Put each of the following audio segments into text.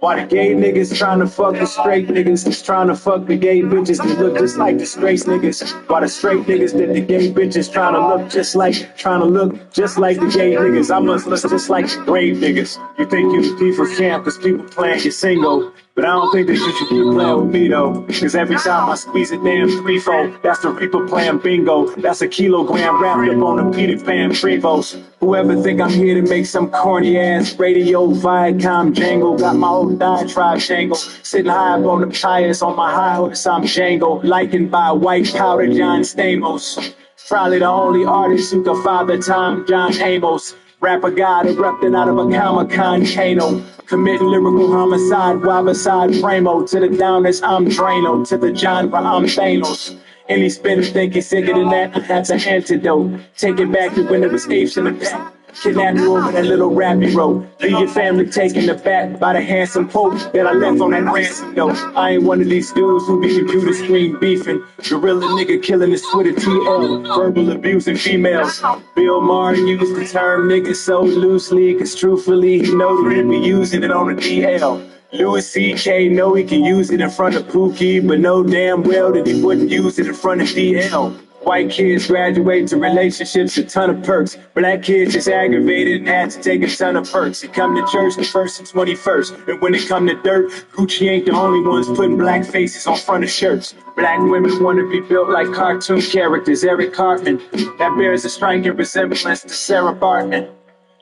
Why the gay niggas trying to fuck the straight niggas is trying to fuck the gay bitches that look just like the straight niggas. Why the straight niggas that the gay bitches trying to look just like the gay niggas. I must look just like the grave niggas. You think you the people camp cause people playing your single. But I don't think that you should be playing with me though. Cause every time I squeeze a damn 3-4, that's the Reaper playing bingo. That's a kilogram wrapped up on a Peter Pan Prevos. Whoever think I'm here to make some corny ass radio Viacom jangle. Got my old diatribe jangle. Sitting high up on the tires on my high horse, I'm Django. Likened by white powder John Stamos. Probably the only artist who can father time John Amos. Rapper God erupting out of a Comic-Con Kano. Committing lyrical homicide while beside Primo. To the downers, I'm Drano. To the genre, I'm Thanos. Any spinner think he's sicker than that, I have the antidote. Take it back to when it was apes in the back. Kidnap you over that little rap you wrote. Leave your family taken aback by the handsome pope that I left on that ransom note. I ain't one of these dudes who be computer screen beefing. Gorilla nigga killing his Twitter TL. Verbal abusing females. Bill Maher used the term nigga so loosely, cause truthfully he know that he be using it on the DL. Louis C.K. know he can use it in front of Pookie, but know damn well that he wouldn't use it in front of DL. White kids graduate to relationships, a ton of perks. Black kids just aggravated and had to take a ton of perks. He come to church the 1st and 21st. And when it come to dirt, Gucci ain't the only ones putting black faces on front of shirts. Black women want to be built like cartoon characters. Eric Cartman, that bears a striking resemblance to Sarah Bartman.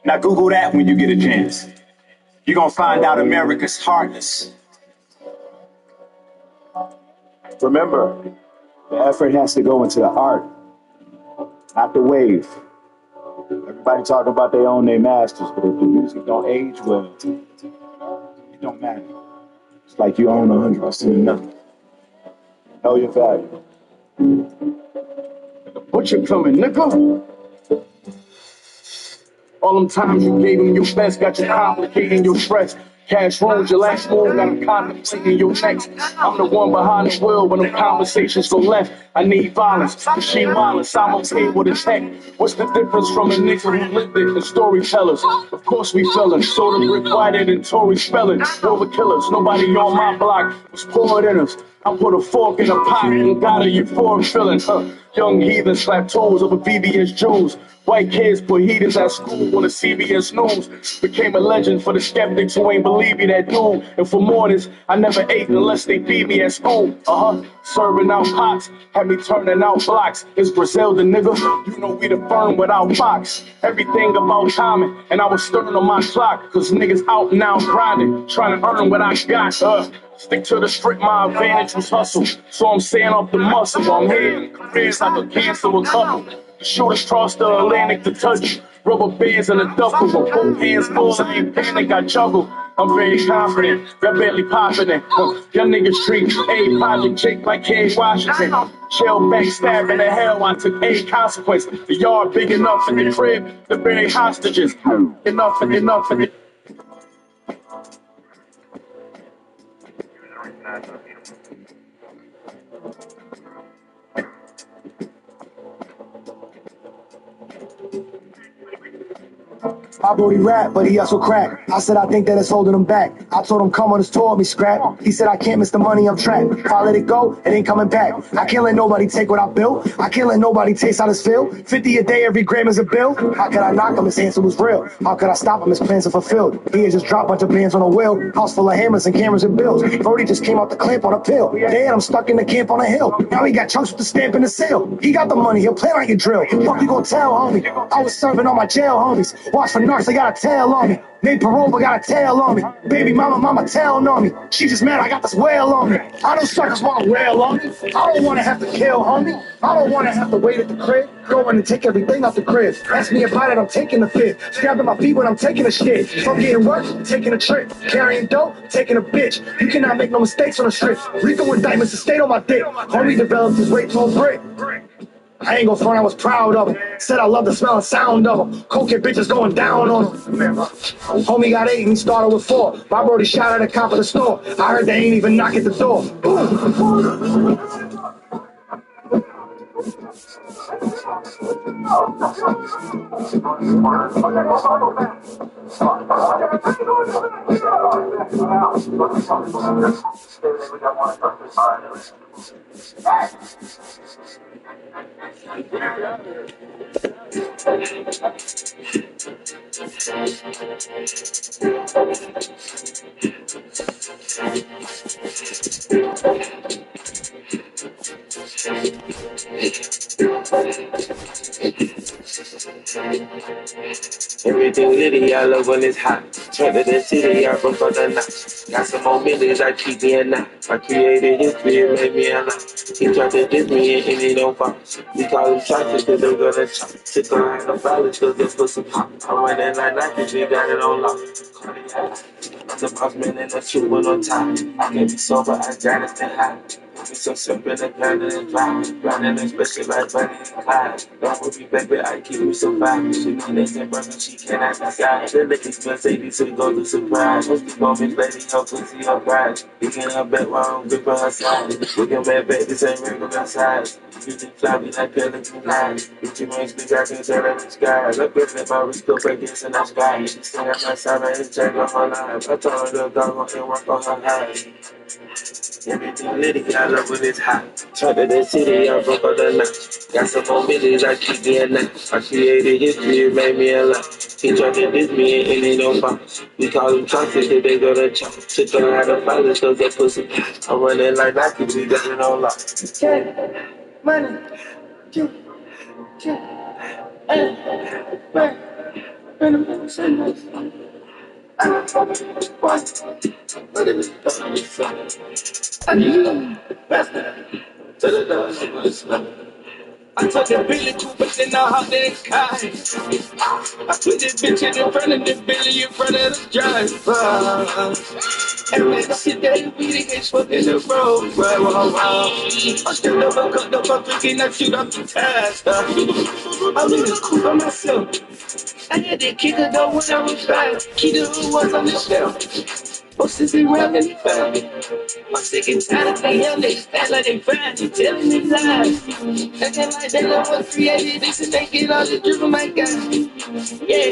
Now Google that when you get a chance. You're gonna find out America's heartless. Remember, the effort has to go into the art, not the wave. Everybody talk about they own their masters, but if the music don't age well, it don't matter. It's like you own 100% of nothing. Know your value. The butcher coming, nigga. All them times you gave him your best, got you complicating your stress. Cash rolls, your last move, got him contemplating your next. I'm the one behind the wheel when them conversations go left. I need violence, machine violence, I'm okay with a tech. What's the difference from a nigga who lived it and storytellers? Of course we feelin', soda brick whiter than Tory spelling. We're the killers, nobody on my block was poured in us. I put a fork in a pot and got a euphoric feeling. Young heathen slap toes over VBS jewels. White kids put heaters at school on the CBS News. Became a legend for the skeptics who ain't believe me that dude. And for mornings, I never ate unless they feed me at school. Serving out pots, had me turning out blocks. It's Brazil, the nigga. You know we the firm without Fox. Everything about timing, and I was stirring on my clock. Cause niggas out now grinding, trying to earn what I got. Stick to the strip, my advantage was hustle. So I'm saying off the muscle, I'm hitting careers like a cancer a couple. The shooters cross the Atlantic to touch you. Rubber bands in a duffel with both hands full, I ain't panic, I juggle. I'm very confident, got barely popping it. Young niggas treat a project chick like Ken Washington. Shell backstabbing the hell, I took a consequence. The yard big enough in the crib to bury hostages. Enough and enough and enough. My booty rap, but he hustle crack. I said I think that it's holding him back. I told him come on his tour, me scrap. He said I can't miss the money, I'm trapped. If I let it go, it ain't coming back. I can't let nobody take what I built. I can't let nobody taste how this feel. 50 a day, every gram is a bill. How could I knock him? His answer was real. How could I stop him? His plans are fulfilled. He had just dropped a bunch of bands on a wheel. House full of hammers and cameras and bills. Brody just came out the clamp on a pill. Damn, I'm stuck in the camp on a hill. Now he got chunks with the stamp in the seal. He got the money, he'll play like a drill. Fuck you gonna tell, homie? I was serving all my jail homies. Watch for narcs, they got a tail on me. Made parole, but got a tail on me. Baby mama telling on me. She just mad I got this whale on me. I know suckers wanna rail on me. I don't wanna have to kill, homie. I don't wanna have to wait at the crib. Go in and take everything out the crib. Ask me about it, I'm taking the fit. Scrapping my feet when I'm taking a shit. From getting work, taking a trip. Carrying dope, taking a bitch. You cannot make no mistakes on the strip. Rico indictments to stayed on my dick. Homie developed his way to a brick. I ain't gonna front, I was proud of him. Said I love the smell and sound of him. Cokehead bitches going down on him. Homie got 8 and he started with 4. My brody shot at the cop of the store. I heard they ain't even knock at the door. Boom. Everything litty, I love when it's hot. Turn to the city, I broke all the knots. Got some more millions, I keep me a knot. I created history, it made me a lot. He tried to diss me and he don't fall. We call him chocolate cause they're gonna chop. Took a line of violence cause they put some pop. I went in like Nike, we got it on lock. Cardiac. I'm the boss man and the true one on top. I can't be sober, I gotta stay high. Give me some simple and grounded and dry. Grounded and special like Bunny and Clyde. Don't worry, baby, I keep me so fine. She be next and brother, she cannot decide. The liquor smell say so we go to surprise. Most the moments, lady, her pussy, her pride. Picking her back while I'm gripping her side. Looking back, this ain't regular size. You can fly me like Pelican Lies. If you ain't speak, I can tell her the skies. I grip at my wrist, go break this in the sky. She stay at my side, I ain't check on her life. I told her to go and work on her eyes. Everything litty, I love when it's hot. Turn to the city, I broke all the knots. Got some more millions, I keep me a knot. I created history, it made me a lot. He tried to diss me and he don't box. We call him chocolate cause they gonna chop. Took her out of violence cause they pussy. I'm running like Nike, we got it on lock. Check, money, check, money, I took the Billy Cooper in the hot and sky. I put this bitch in front of this Billy in front of the driver. And man, shit that we didn't get swept in the road. I still never cut up a freaking I shoot up the tires. I'm in the coupe by myself. I had to kick her though when I was fast. Key to who was on the shelf. Horses be running me back. I'm sick and tired of playing niggas act like they fine. You telling me lies. Acting like they know what created this and they get all the drip of my guy. Yeah,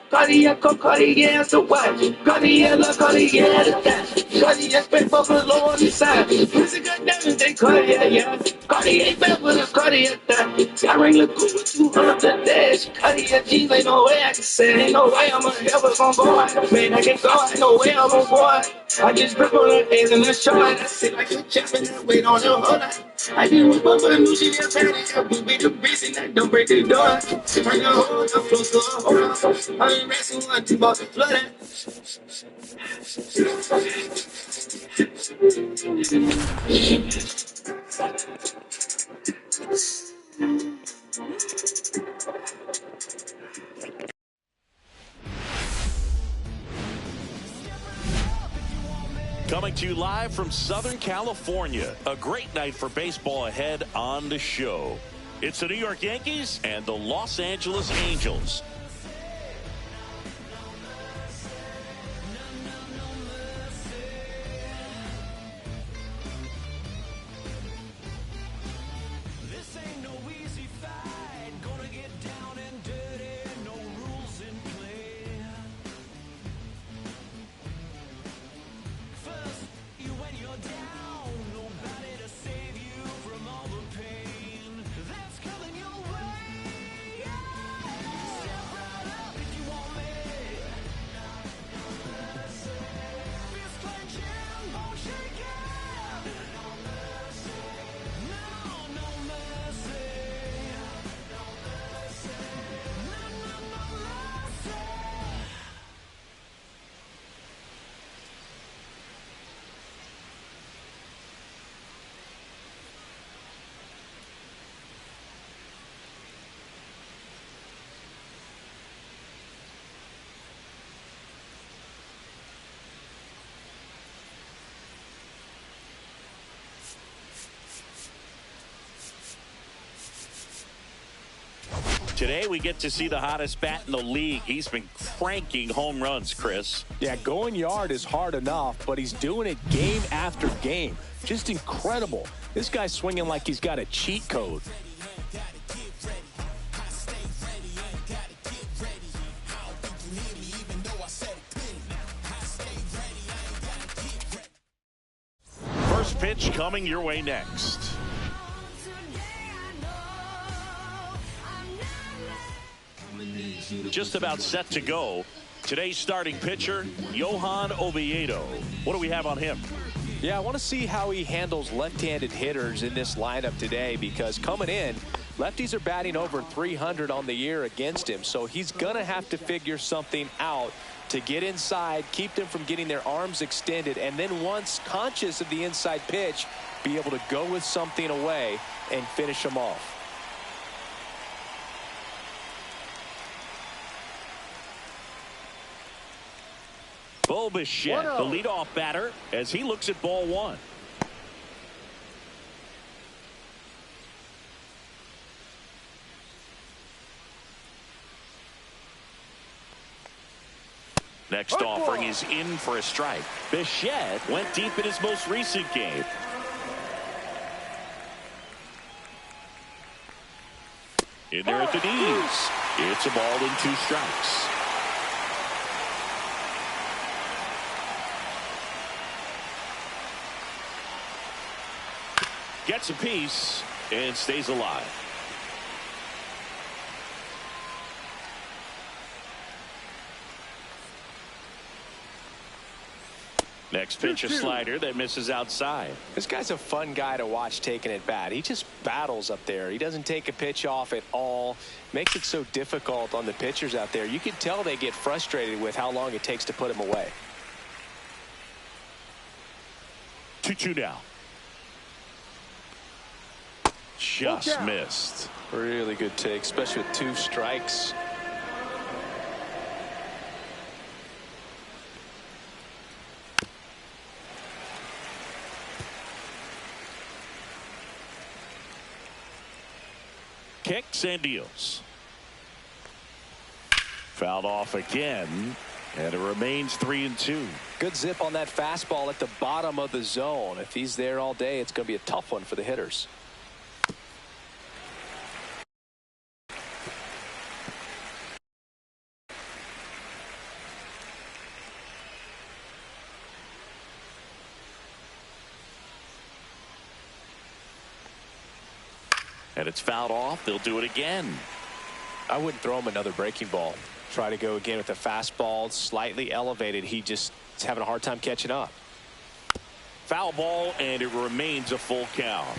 Cartier, Cartier, so what? Cartier, la Cartier, the guy. Cartier, spent for below on the side. Pussy got diamonds, they Cartier, yeah. Cartier, back with a Cartier thigh. I ring the coupe with 200 the dash. Cartier jeans, ain't no way I can say. Ain't no way I'm ever gonna go out. Man, I can go out, no way I'm gonna go out. I just grip on her hands and I show her. I sit like a champion and wait on her whole life. I didn't whip up a new shit, I'm I will be the beast and I don't break the door. Turn the whole up close to a whole. I ain't racing one, two balls to flood it. Coming to you live from Southern California. A great night for baseball ahead on the show. It's the New York Yankees and the Los Angeles Angels. Today, we get to see the hottest bat in the league. He's been cranking home runs, Chris. Yeah, going yard is hard enough, but he's doing it game after game. Just incredible. This guy's swinging like he's got a cheat code. pitch coming your way next. Just about set to go. Today's starting pitcher, Johan Oviedo. What do we have on him? Yeah, I want to see how he handles left-handed hitters in this lineup today, because coming in, lefties are batting over 300 on the year against him. So he's going to have to figure something out to get inside, keep them from getting their arms extended, and then once conscious of the inside pitch, be able to go with something away and finish them off. Bo Bichette, the leadoff batter, as he looks at ball one. Next offering is in for a strike. Bichette went deep in his most recent game. In there at the knees. It's a ball and 2 strikes. Gets a piece and stays alive. Next pitch, a slider that misses outside. This guy's a fun guy to watch taking at bat. He just battles up there. He doesn't take a pitch off at all. Makes it so difficult on the pitchers out there. You can tell they get frustrated with how long it takes to put him away. 2-2 now. Just missed. Really good take, especially with 2 strikes. Kicks and deals. Fouled off again, and it remains 3-2. Good zip on that fastball at the bottom of the zone. If he's there all day, it's going to be a tough one for the hitters. And it's fouled off. They'll do it again. I wouldn't throw him another breaking ball. Try to go again with the fastball, slightly elevated. He just is having a hard time catching up. Foul ball, and it remains a full count.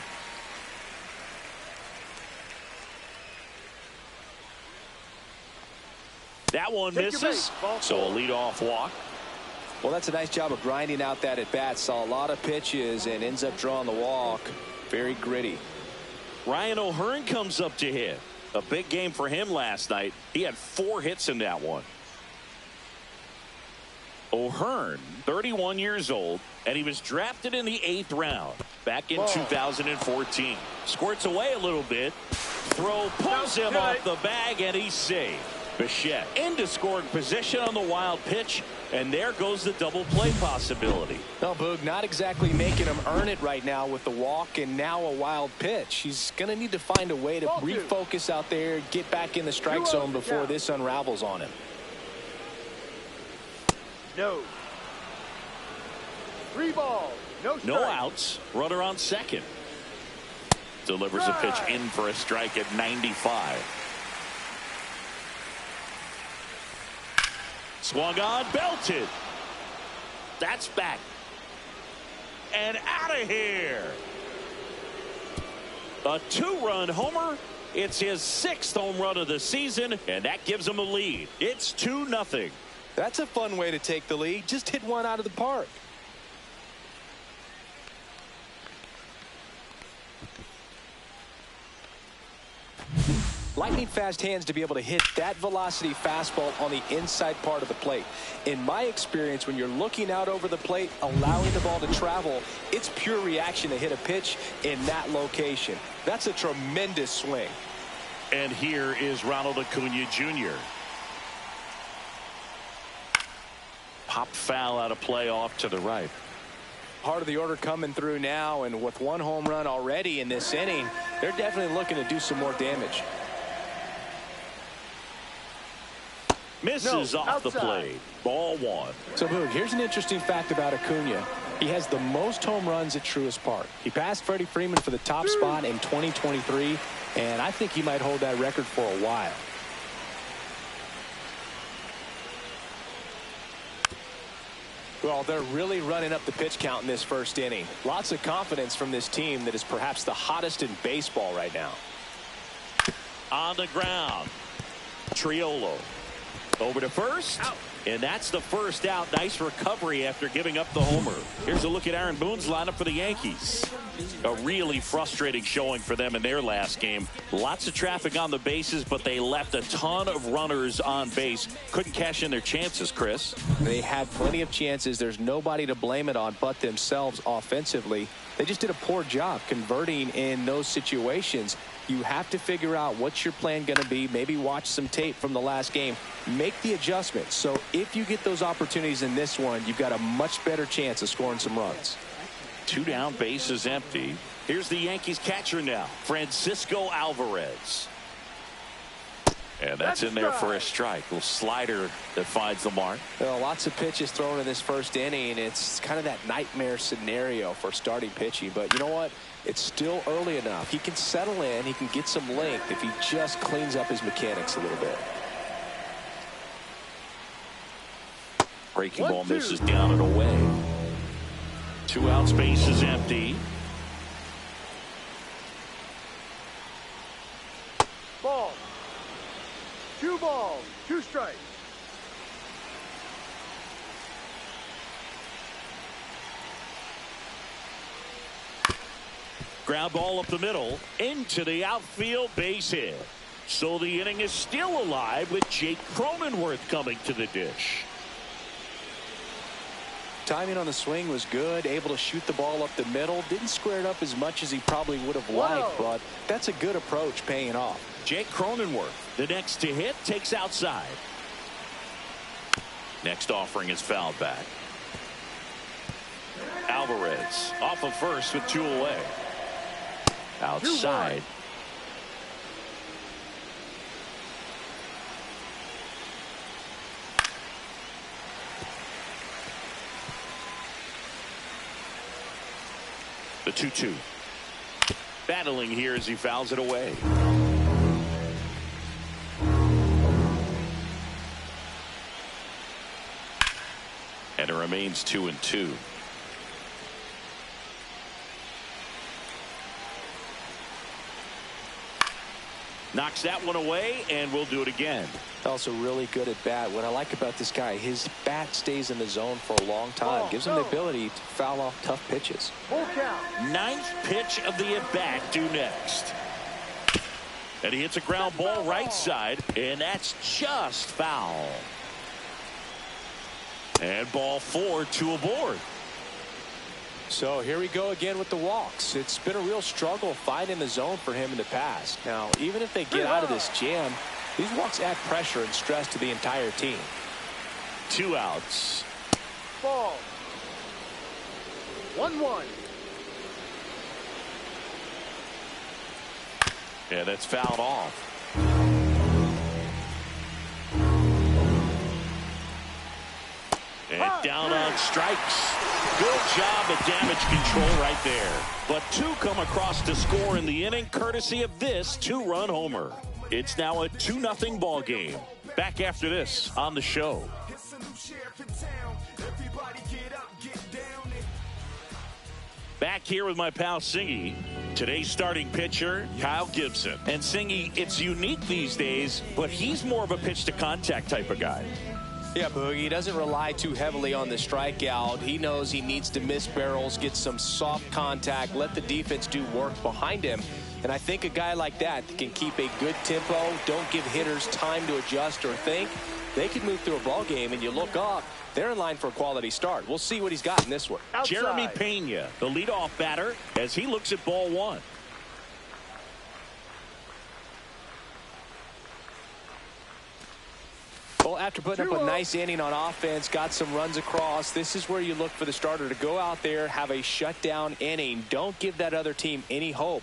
That one misses, so a leadoff walk. Well, that's a nice job of grinding out that at bat. Saw a lot of pitches and ends up drawing the walk. Very gritty. Ryan O'Hearn comes up to hit. A big game for him last night. He had 4 hits in that one. O'Hearn, 31 years old, and he was drafted in the 8th round back in 2014. Squirts away a little bit. Throw pulls him off the bag, and he's saved. Bichette into scoring position on the wild pitch, and there goes the double play possibility. No, Boog, not exactly making him earn it right now with the walk and now a wild pitch. He's going to need to find a way to refocus out there, get back in the strike zone before this unravels on him. No. 3 balls. No outs. Runner on second. Delivers a pitch in for a strike at 95. Swung on, belted. That's back. And out of here. A 2-run homer. It's his 6th home run of the season, and that gives him a lead. It's 2-0. That's a fun way to take the lead. Just hit one out of the park. Lightning fast hands to be able to hit that velocity fastball on the inside part of the plate. In my experience, when you're looking out over the plate, allowing the ball to travel, it's pure reaction to hit a pitch in that location. That's a tremendous swing. And here is Ronald Acuna Jr. Pop foul out of play off to the right. Part of the order coming through now, and with 1 home run already in this inning, they're definitely looking to do some more damage. Misses off the plate. Ball 1. So, Boog, here's an interesting fact about Acuna. He has the most home runs at Truist Park. He passed Freddie Freeman for the top spot in 2023, and I think he might hold that record for a while. Well, they're really running up the pitch count in this first inning. Lots of confidence from this team that is perhaps the hottest in baseball right now. On the ground. Triolo. Over to first. Out. And that's the first out. Nice recovery after giving up the homer. Here's a look at Aaron Boone's lineup for the Yankees. A really frustrating showing for them in their last game. Lots of traffic on the bases, but they left a ton of runners on base. Couldn't cash in their chances, Chris. They had plenty of chances. There's nobody to blame it on but themselves offensively. They just did a poor job converting in those situations. You have to figure out what's your plan going to be. Maybe watch some tape from the last game. Make the adjustments. So if you get those opportunities in this one, you've got a much better chance of scoring some runs. 2 down, bases empty. Here's the Yankees catcher now, Francisco Alvarez. And that's in there for a strike. Little slider that finds the mark. Well, lots of pitches thrown in this first inning. It's kind of that nightmare scenario for starting pitching. But you know what? It's still early enough. He can settle in. He can get some length if he just cleans up his mechanics a little bit. Breaking ball misses down and away. 2 outs, bases empty. Ball. 2 balls, 2 strikes. Ground ball up the middle into the outfield, base hit. So the inning is still alive with Jake Cronenworth coming to the dish. Timing on the swing was good, able to shoot the ball up the middle. Didn't square it up as much as he probably would have liked, but that's a good approach paying off. Jake Cronenworth, the next to hit, takes outside. Next offering is fouled back. Alvarez off of first with 2 away. Outside. The 2-2. Battling here as he fouls it away. And it remains 2-2. Knocks that one away, and we'll do it again. Also really good at bat. What I like about this guy, his bat stays in the zone for a long time. Gives him the ability to foul off tough pitches. 9th pitch of the at-bat due next. And he hits a ground ball right side, and that's just foul. And ball 4, 2 aboard. So here we go again with the walks. It's been a real struggle finding the zone for him in the past. Now, even if they get out of this jam, these walks add pressure and stress to the entire team. 2 outs. Ball. 1-1. Yeah, that's fouled off. And down on strikes. Good job of damage control right there. But 2 come across to score in the inning, courtesy of this 2-run homer. It's now a 2-0 ball game. Back after this on the show. Back here with my pal Singy. Today's starting pitcher, Kyle Gibson. And Singy, it's unique these days, but he's more of a pitch to contact type of guy. Yeah, Boogie, he doesn't rely too heavily on the strikeout. He knows he needs to miss barrels, get some soft contact, let the defense do work behind him. And I think a guy like that can keep a good tempo, don't give hitters time to adjust or think. They can move through a ball game, and you look up, they're in line for a quality start. We'll see what he's got in this one. Outside. Jeremy Pena, the leadoff batter, as he looks at ball 1. Well, after putting up a nice inning on offense, got some runs across, this is where you look for the starter to go out there, have a shutdown inning. Don't give that other team any hope.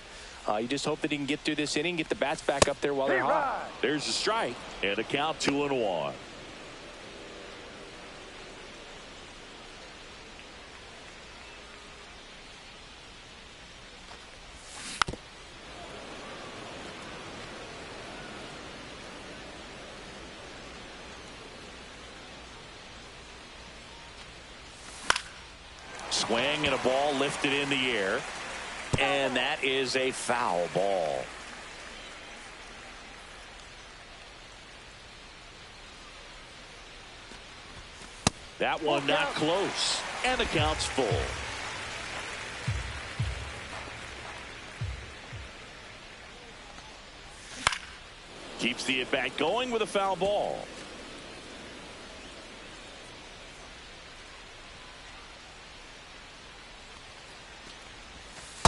You just hope that he can get through this inning, get the bats back up there while they're hot. There's a strike, and a count 2-1. Swing and a ball lifted in the air. And that is a foul ball. That one not close. And the count's full. Keeps the at-bat going with a foul ball.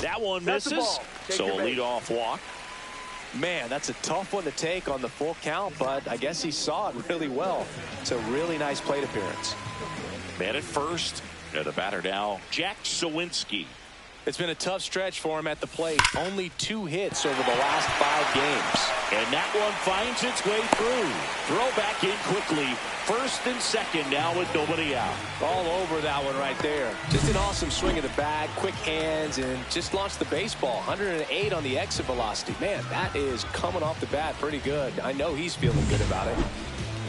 That one misses, so a leadoff walk. Man, that's a tough one to take on the full count, but I guess he saw it really well. It's a really nice plate appearance. Man at first, and the batter now, Jack Sawinski. It's been a tough stretch for him at the plate. Only 2 hits over the last 5 games. And that one finds its way through. Throw back in quickly. First and second now with nobody out. All over that one right there. Just an awesome swing of the bat, quick hands, and just launched the baseball. 108 on the exit velocity. Man, that is coming off the bat pretty good. I know he's feeling good about it.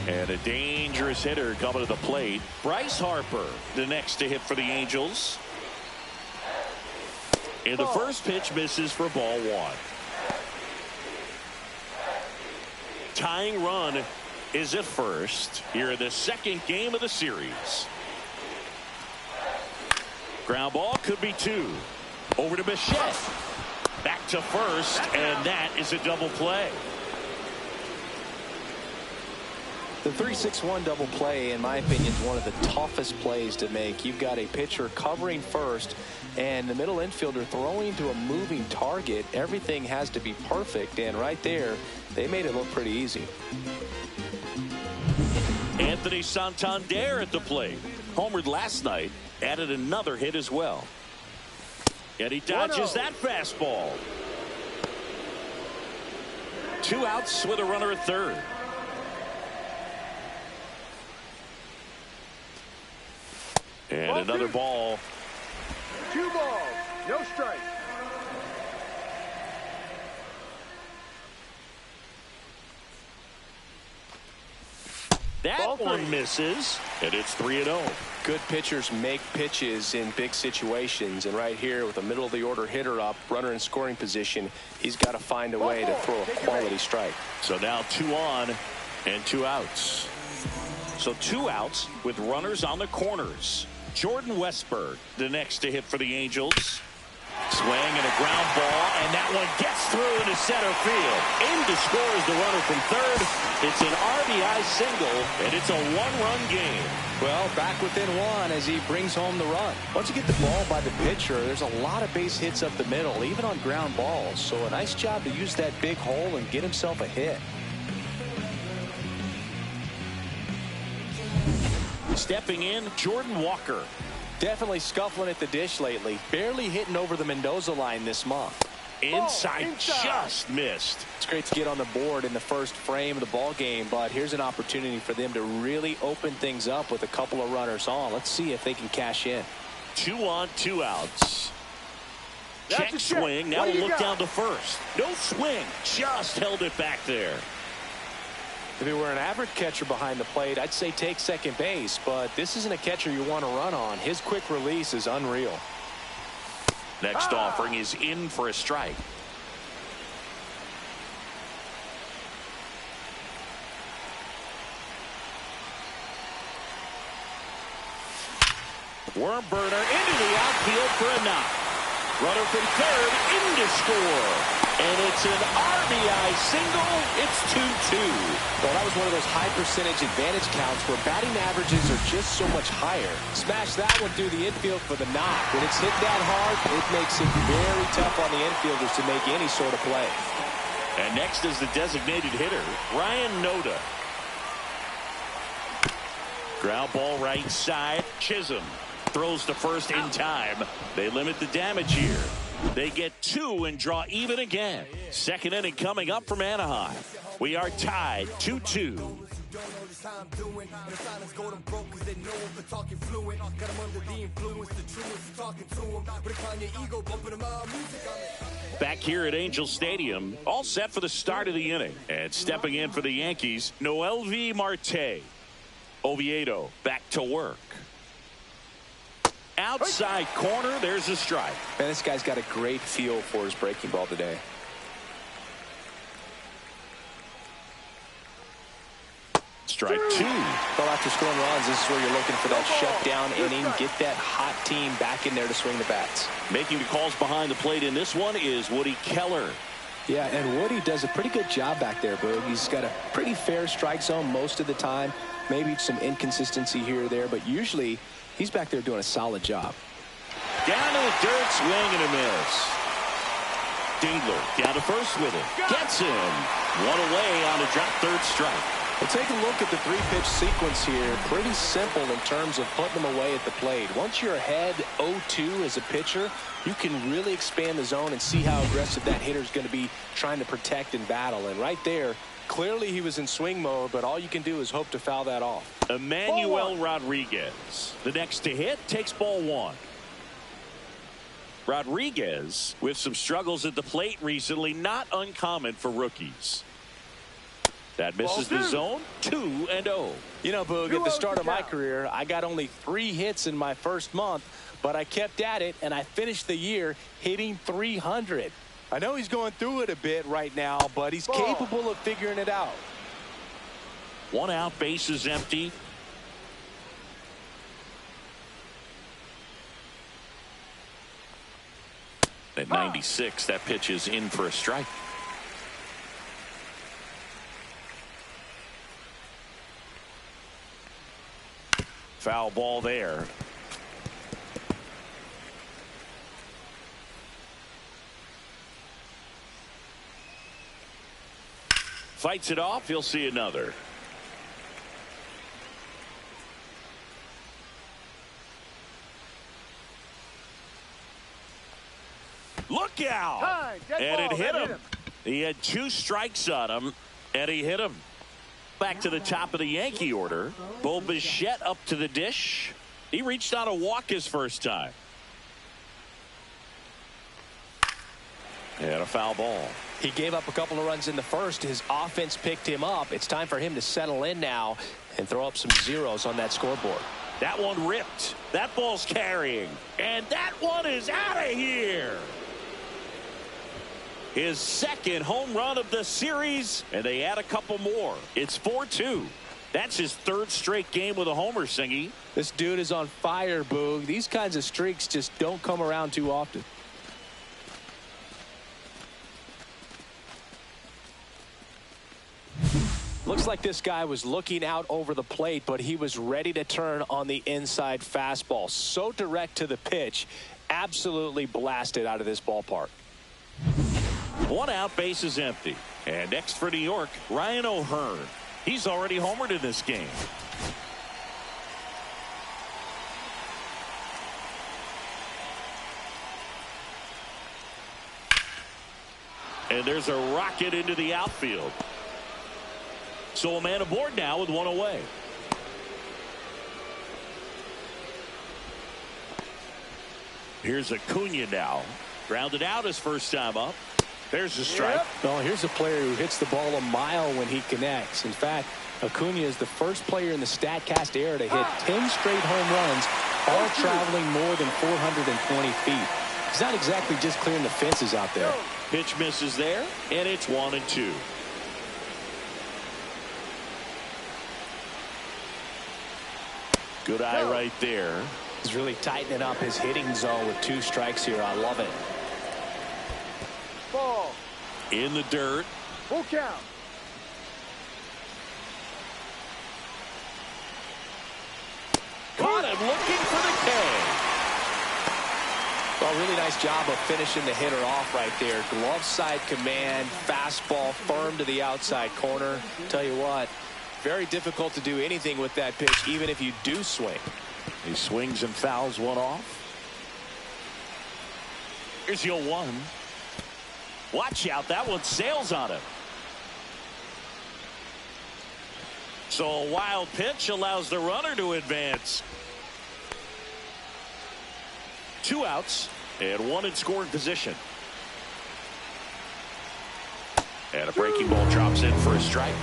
And a dangerous hitter coming to the plate. Bryce Harper, the next to hit for the Angels. And the first pitch misses for ball 1. Tying run is at first here in the second game of the series. Ground ball could be 2. Over to Bichette. Back to first, and that is a double play. The 3-6-1 double play, in my opinion, is one of the toughest plays to make. You've got a pitcher covering first and the middle infielder throwing to a moving target. Everything has to be perfect, and right there, they made it look pretty easy. Anthony Santander at the plate. Homered last night, added another hit as well. And he dodges that fastball. 2 outs with a runner at third. And another ball. 2 balls, no strike. That one misses, and it's 3-0. Good pitchers make pitches in big situations, and right here with a middle of the order hitter up, runner in scoring position, he's got to find a way to throw a quality strike. So now 2 on and 2 outs. So 2 outs with runners on the corners. Jordan Westburg, the next to hit for the Angels. Swing and a ground ball, and that one gets through into center field. In to score is the runner from third. It's an RBI single, and it's a 1-run game. Well, back within 1 as he brings home the run. Once you get the ball by the pitcher, there's a lot of base hits up the middle, even on ground balls. So a nice job to use that big hole and get himself a hit. Stepping in, Jordan Walker. Definitely scuffling at the dish lately. Barely hitting over the Mendoza line this month. Inside, just missed. It's great to get on the board in the first frame of the ball game, but here's an opportunity for them to really open things up with a couple of runners on. Let's see if they can cash in. 2 on, 2 outs. Check swing. Now we'll look down to first. No swing. Just held it back there. If it were an average catcher behind the plate, I'd say take second base, but this isn't a catcher you want to run on. His quick release is unreal. Next offering is in for a strike. Worm burner into the outfield for a knock. Runner from third in to score. And it's an RBI single. It's 2-2. Well, that was one of those high percentage advantage counts where batting averages are just so much higher. Smash that one through the infield for the knock. When it's hit that hard, it makes it very tough on the infielders to make any sort of play. And next is the designated hitter, Ryan Noda. Ground ball right side. Chisholm throws to first in time. They limit the damage here. They get 2 and draw even again. Second inning coming up from Anaheim. We are tied 2-2. Back here at Angel Stadium, all set for the start of the inning. And stepping in for the Yankees, Noelvi Marte. Oviedo back to work. Outside corner, there's a strike. Man, this guy's got a great feel for his breaking ball today. Strike two. Well, after scoring runs, this is where you're looking for that shutdown inning. Get that hot team back in there to swing the bats. Making the calls behind the plate in this one is Woody Keller. Yeah, and Woody does a pretty good job back there, Boog. He's got a pretty fair strike zone most of the time. Maybe some inconsistency here or there, but usually he's back there doing a solid job. Down to the dirt, swing and a miss. Dingler down to first with it. Gets him. One away on a drop third strike. Well, take a look at the three-pitch sequence here. Pretty simple in terms of putting them away at the plate. Once you're ahead 0-2 as a pitcher, you can really expand the zone and see how aggressive that hitter is going to be trying to protect and battle. And right there, clearly he was in swing mode, but all you can do is hope to foul that off. Emmanuel Rodriguez, the next to hit, takes ball one. Rodriguez, with some struggles at the plate recently, not uncommon for rookies. That misses the zone. 2-0. You know, Boog, at the start of my career, I got only 3 hits in my first month, but I kept at it, and I finished the year hitting 300. I know he's going through it a bit right now, but he's capable of figuring it out. 1 out, base is empty. At 96, that pitch is in for a strike. Foul ball there. Fights it off. He'll see another. Look out! And it hit him. He had 2 strikes on him, and he hit him. Back to the top of the Yankee order. Bo Bichette up to the dish. He reached on a walk his first time. And a foul ball. He gave up a couple of runs in the first. His offense picked him up. It's time for him to settle in now and throw up some zeros on that scoreboard. That one ripped. That ball's carrying. And that one is out of here. His second home run of the series, and they add a couple more. It's 4-2. That's his 3rd straight game with a homer, Singy. This dude is on fire, Boog. These kinds of streaks just don't come around too often. Looks like this guy was looking out over the plate, but he was ready to turn on the inside fastball. So direct to the pitch, absolutely blasted out of this ballpark. 1 out, base is empty. And next for New York, Ryan O'Hearn. He's already homered in this game. And there's a rocket into the outfield. So a man aboard now with 1 away. Here's Acuna now. Grounded out his first time up. There's a strike. Well, here's a player who hits the ball a mile when he connects. In fact, Acuna is the first player in the StatCast era to hit 10 straight home runs, all traveling more than 420 feet. He's not exactly just clearing the fences out there. Pitch misses there, and it's 1-2. Good eye right there. He's really tightening up his hitting zone with 2 strikes here. I love it. Ball. In the dirt. Full count. Caught him looking for the K. Well, really nice job of finishing the hitter off right there. Glove side command, fastball firm to the outside corner. Tell you what, very difficult to do anything with that pitch, even if you do swing. He swings and fouls one off. Here's your 1. Watch out, that one sails on him. So a wild pitch allows the runner to advance. 2 outs and 1 in scoring position. And a breaking ball drops in for a strike.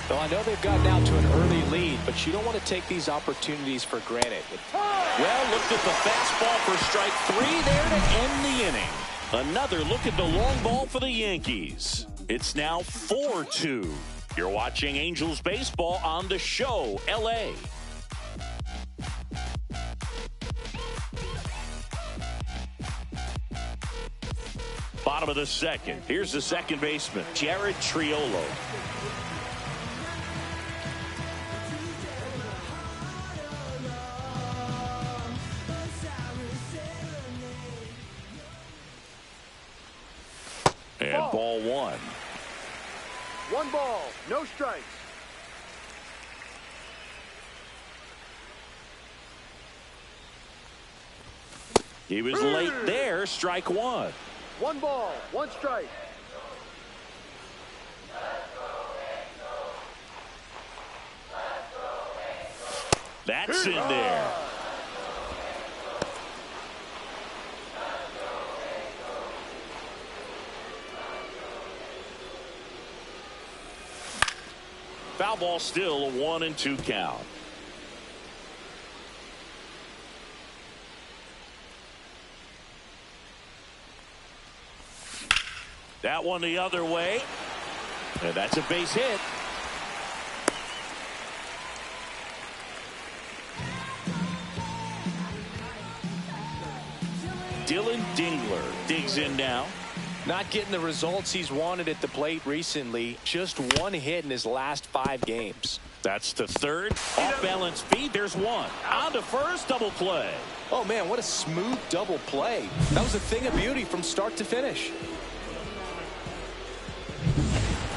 Well, I know they've gotten out to an early lead, but you don't want to take these opportunities for granted. Well, looked at the fastball for strike 3 there to end the inning. Another look at the long ball for the Yankees. It's now 4-2. You're watching Angels baseball on the show, LA. Bottom of the second. Here's the second baseman, Jared Triolo. And ball 1. 1 ball, no strikes. He was late there, strike 1. 1 ball, 1 strike. That's in there. Foul ball, still a 1-2 count. That one the other way. And that's a base hit. Dylan Dingler digs in now. Not getting the results he's wanted at the plate recently. Just 1 hit in his last 5 games. That's to third. Off balance feed. There's 1. On to first. Double play. Oh, man, what a smooth double play. That was a thing of beauty from start to finish.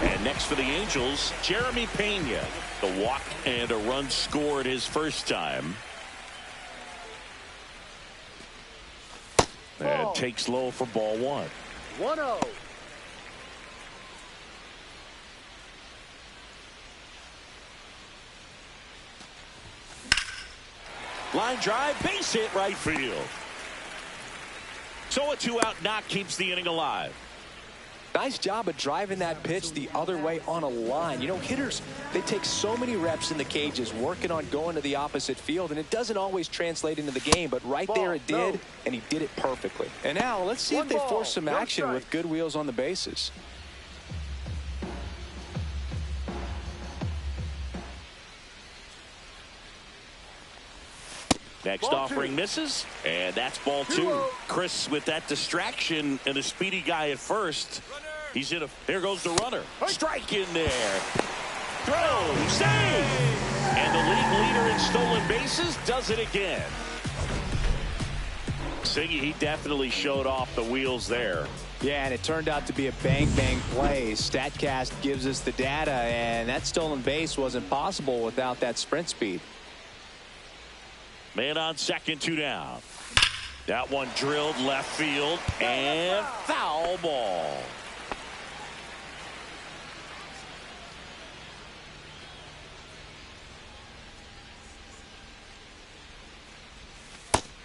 And next for the Angels, Jeremy Pena. The walk and a run scored his first time. And takes low for ball 1. 1-0. Line drive, base hit, right field. So a 2-out knock keeps the inning alive. Nice job of driving that pitch the other way on a line. You know, hitters, they take so many reps in the cages working on going to the opposite field, and it doesn't always translate into the game, but right there it did, and he did it perfectly. And now let's see if they force some action with good wheels on the bases. Next offering misses, and that's ball 2. Chris with that distraction and a speedy guy at first. He's in a, there goes the runner. Strike in there. Throw, save! And the league leader in stolen bases does it again. Siggy, he definitely showed off the wheels there. Yeah, and it turned out to be a bang-bang play. StatCast gives us the data, and that stolen base wasn't possible without that sprint speed. Man on second, 2 down. That one drilled left field and foul ball.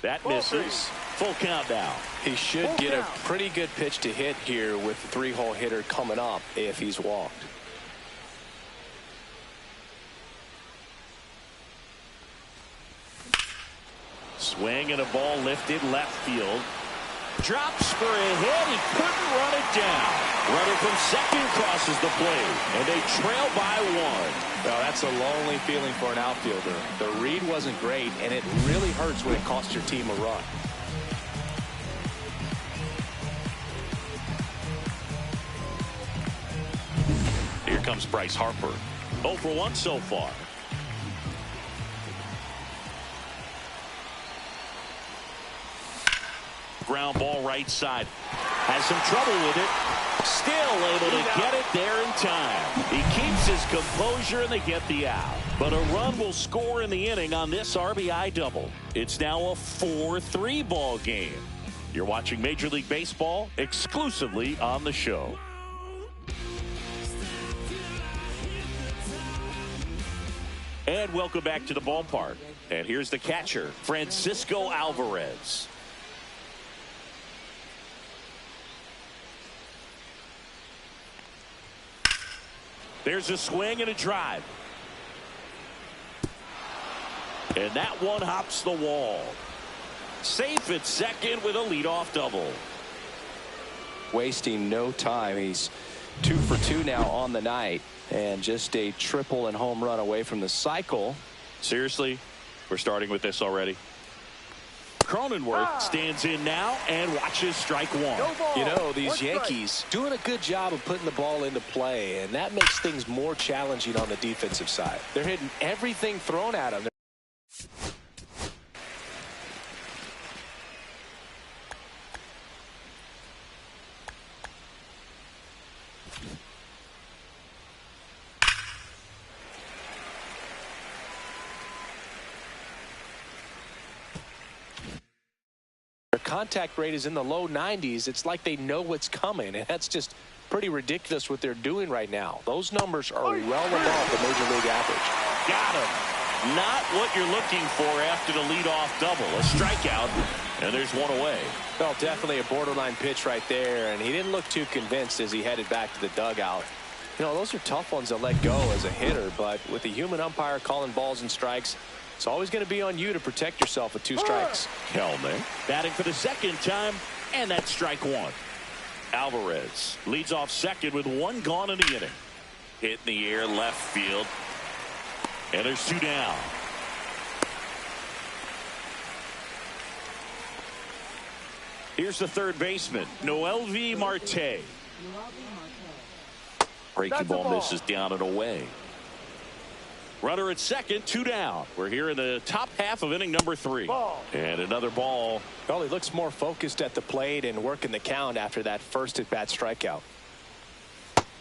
That misses. Full count now. He should get a pretty good pitch to hit here with the 3-hole hitter coming up if he's walked. Swing and a ball lifted left field. Drops for a hit. He couldn't run it down. Runner from second crosses the plate, and they trail by 1. Well, that's a lonely feeling for an outfielder. The read wasn't great, and it really hurts when it costs your team a run. Here comes Bryce Harper. 0 for 1 so far. Ground ball right side. Has some trouble with it. Still able to get it there in time. He keeps his composure and they get the out. But a run will score in the inning on this RBI double. It's now a 4-3 ball game. You're watching Major League Baseball exclusively on the show. And welcome back to the ballpark. And here's the catcher, Francisco Alvarez. There's a swing and a drive. And that one hops the wall. Safe at second with a leadoff double. Wasting no time. He's 2 for 2 now on the night, and just a triple and home run away from the cycle. Seriously, we're starting with this already. Cronenworth stands in now and watches strike one. You know, these Yankees doing a good job of putting the ball into play, and that makes things more challenging on the defensive side. They're hitting everything thrown at them. Their contact rate is in the low 90s. It's like they know what's coming, and that's just pretty ridiculous what they're doing right now. Those numbers are well above the major league average. Got him. Not what you're looking for after the leadoff double. A strikeout, and there's one away. Well, definitely a borderline pitch right there, and he didn't look too convinced as he headed back to the dugout. You know, those are tough ones to let go as a hitter, but with a human umpire calling balls and strikes, it's always going to be on you to protect yourself with 2 strikes. Kelman batting for the second time, and that's strike one. Alvarez leads off second with 1 gone in the inning. Hit in the air left field, and there's 2 down. Here's the third baseman, Noelvi Marte. Breaking ball misses down and away. Runner at second, 2 down. We're here in the top half of inning number 3. And another ball. Well, he looks more focused at the plate and working the count after that first at-bat strikeout.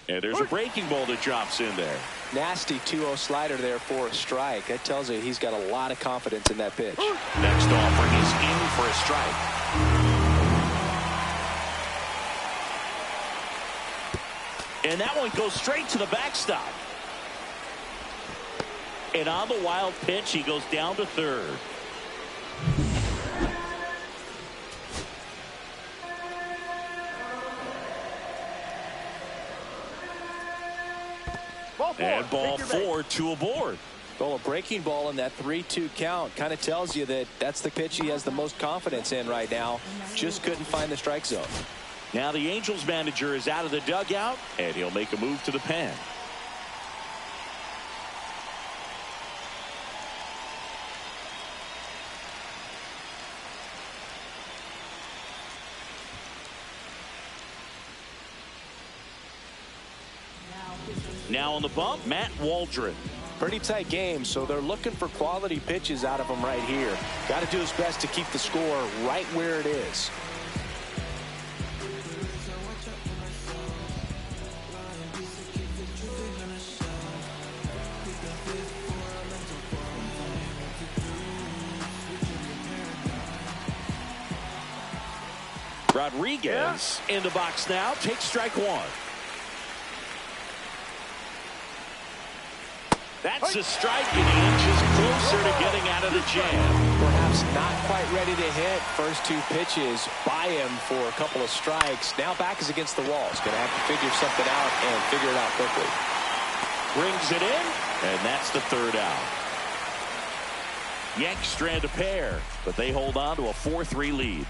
And there's a breaking ball that drops in there. Nasty 2-0 slider there for a strike. That tells you he's got a lot of confidence in that pitch. Next offering is in for a strike. And that one goes straight to the backstop. And on the wild pitch, he goes down to third. And ball 4, 2 aboard. Well, a breaking ball in that 3-2 count kind of tells you that that's the pitch he has the most confidence in right now. Just couldn't find the strike zone. Now the Angels manager is out of the dugout, and he'll make a move to the pen. Now on the bump, Matt Waldron. Pretty tight game, so they're looking for quality pitches out of him right here. Got to do his best to keep the score right where it is. Rodriguez in the box now, takes strike one. That's a strike, and he inches closer to getting out of the jam. Perhaps not quite ready to hit. First 2 pitches by him for a couple of strikes. Now back is against the wall. He's going to have to figure something out and figure it out quickly. Brings it in, and that's the 3rd out. Yanks strand a pair, but they hold on to a 4-3 lead.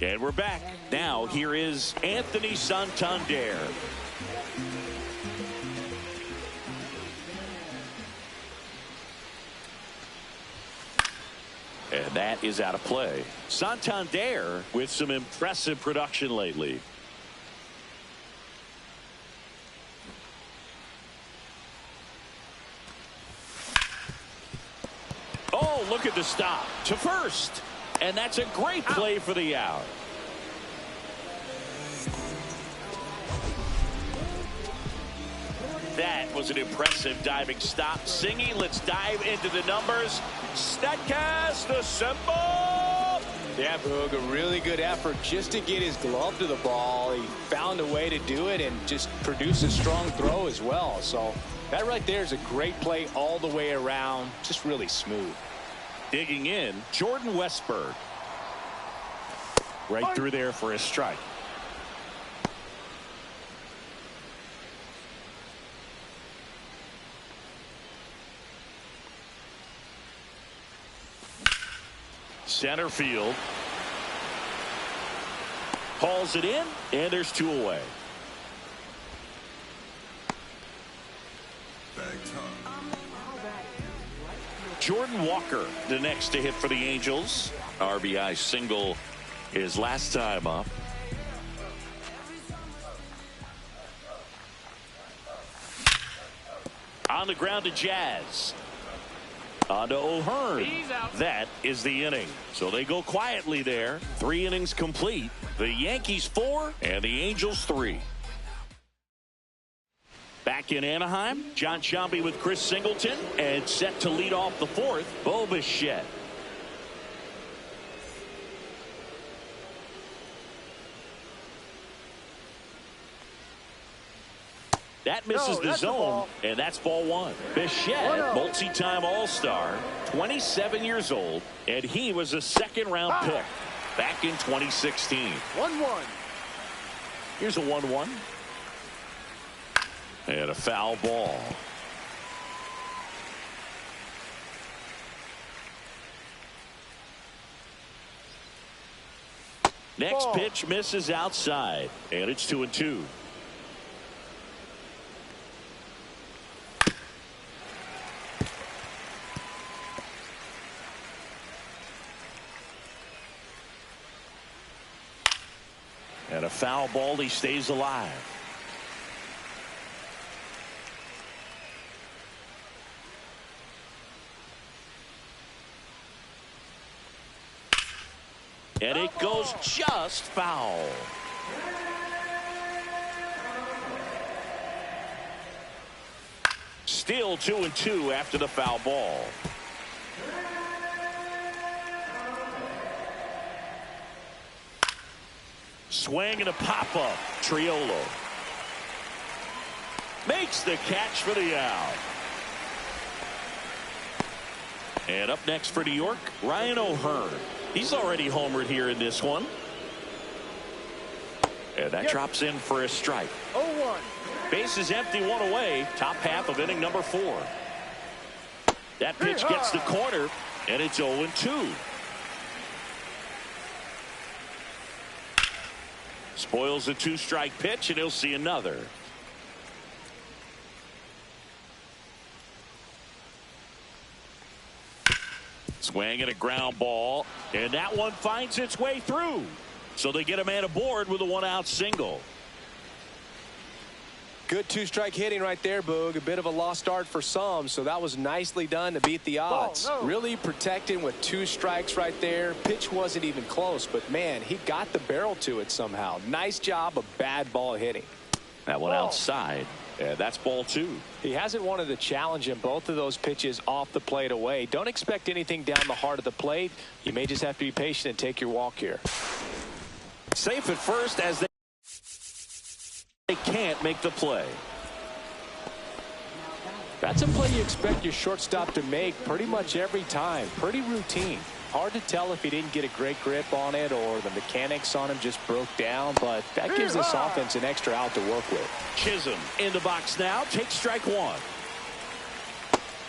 And we're back. Now here is Anthony Santander. And that is out of play. Santander with some impressive production lately. Oh, look at the stop to first. And that's a great play for the out. That was an impressive diving stop. Singy, let's dive into the numbers. Statcast assemble. Yeah, Boog, a really good effort just to get his glove to the ball. He found a way to do it and just produce a strong throw as well. So that right there is a great play all the way around. Just really smooth. Digging in, Jordan Westberg. Right through there for a strike. Center field. Hauls it in, and there's 2 away. Jordan Walker, the next to hit for the Angels. RBI single his last time up. On the ground to Jazz. On to O'Hearn. That is the inning. So they go quietly there. 3 innings complete. The Yankees 4 and the Angels 3. Back in Anaheim, John Sciambi with Chris Singleton, and set to lead off the 4th, Bo Bichette. That misses the zone, and that's ball 1. Bichette, multi-time All-Star, 27 years old, and he was a 2nd-round pick back in 2016. 1-1. Here's a 1-1. And a foul ball. Next pitch misses outside, and it's 2-2. And a foul ball, he stays alive. And it goes just foul. Still 2-2 after the foul ball. Swing and a pop-up. Triolo makes the catch for the out. And up next for New York, Ryan O'Hearn. He's already homered here in this one. And that drops in for a strike. 0-1. Base is empty, 1 away. Top half of inning number 4. That pitch gets the corner, and it's 0-2. Spoils a 2-strike pitch, and he'll see another. Swing and a ground ball, and that one finds its way through. So they get a man aboard with a 1-out single. Good 2-strike hitting right there, Boog. A bit of a lost start for some, so that was nicely done to beat the odds. Really protecting with 2 strikes right there. Pitch wasn't even close, but man, he got the barrel to it somehow. Nice job of bad ball hitting. That one outside. And that's ball 2. He hasn't wanted to challenge him both of those pitches off the plate away. Don't expect anything down the heart of the plate. You may just have to be patient and take your walk here. Safe at first as they can't make the play. That's a play you expect your shortstop to make pretty much every time. Pretty routine. Hard to tell if he didn't get a great grip on it or the mechanics on him just broke down, but that gives this offense an extra out to work with. Chisholm in the box now. Takes strike 1.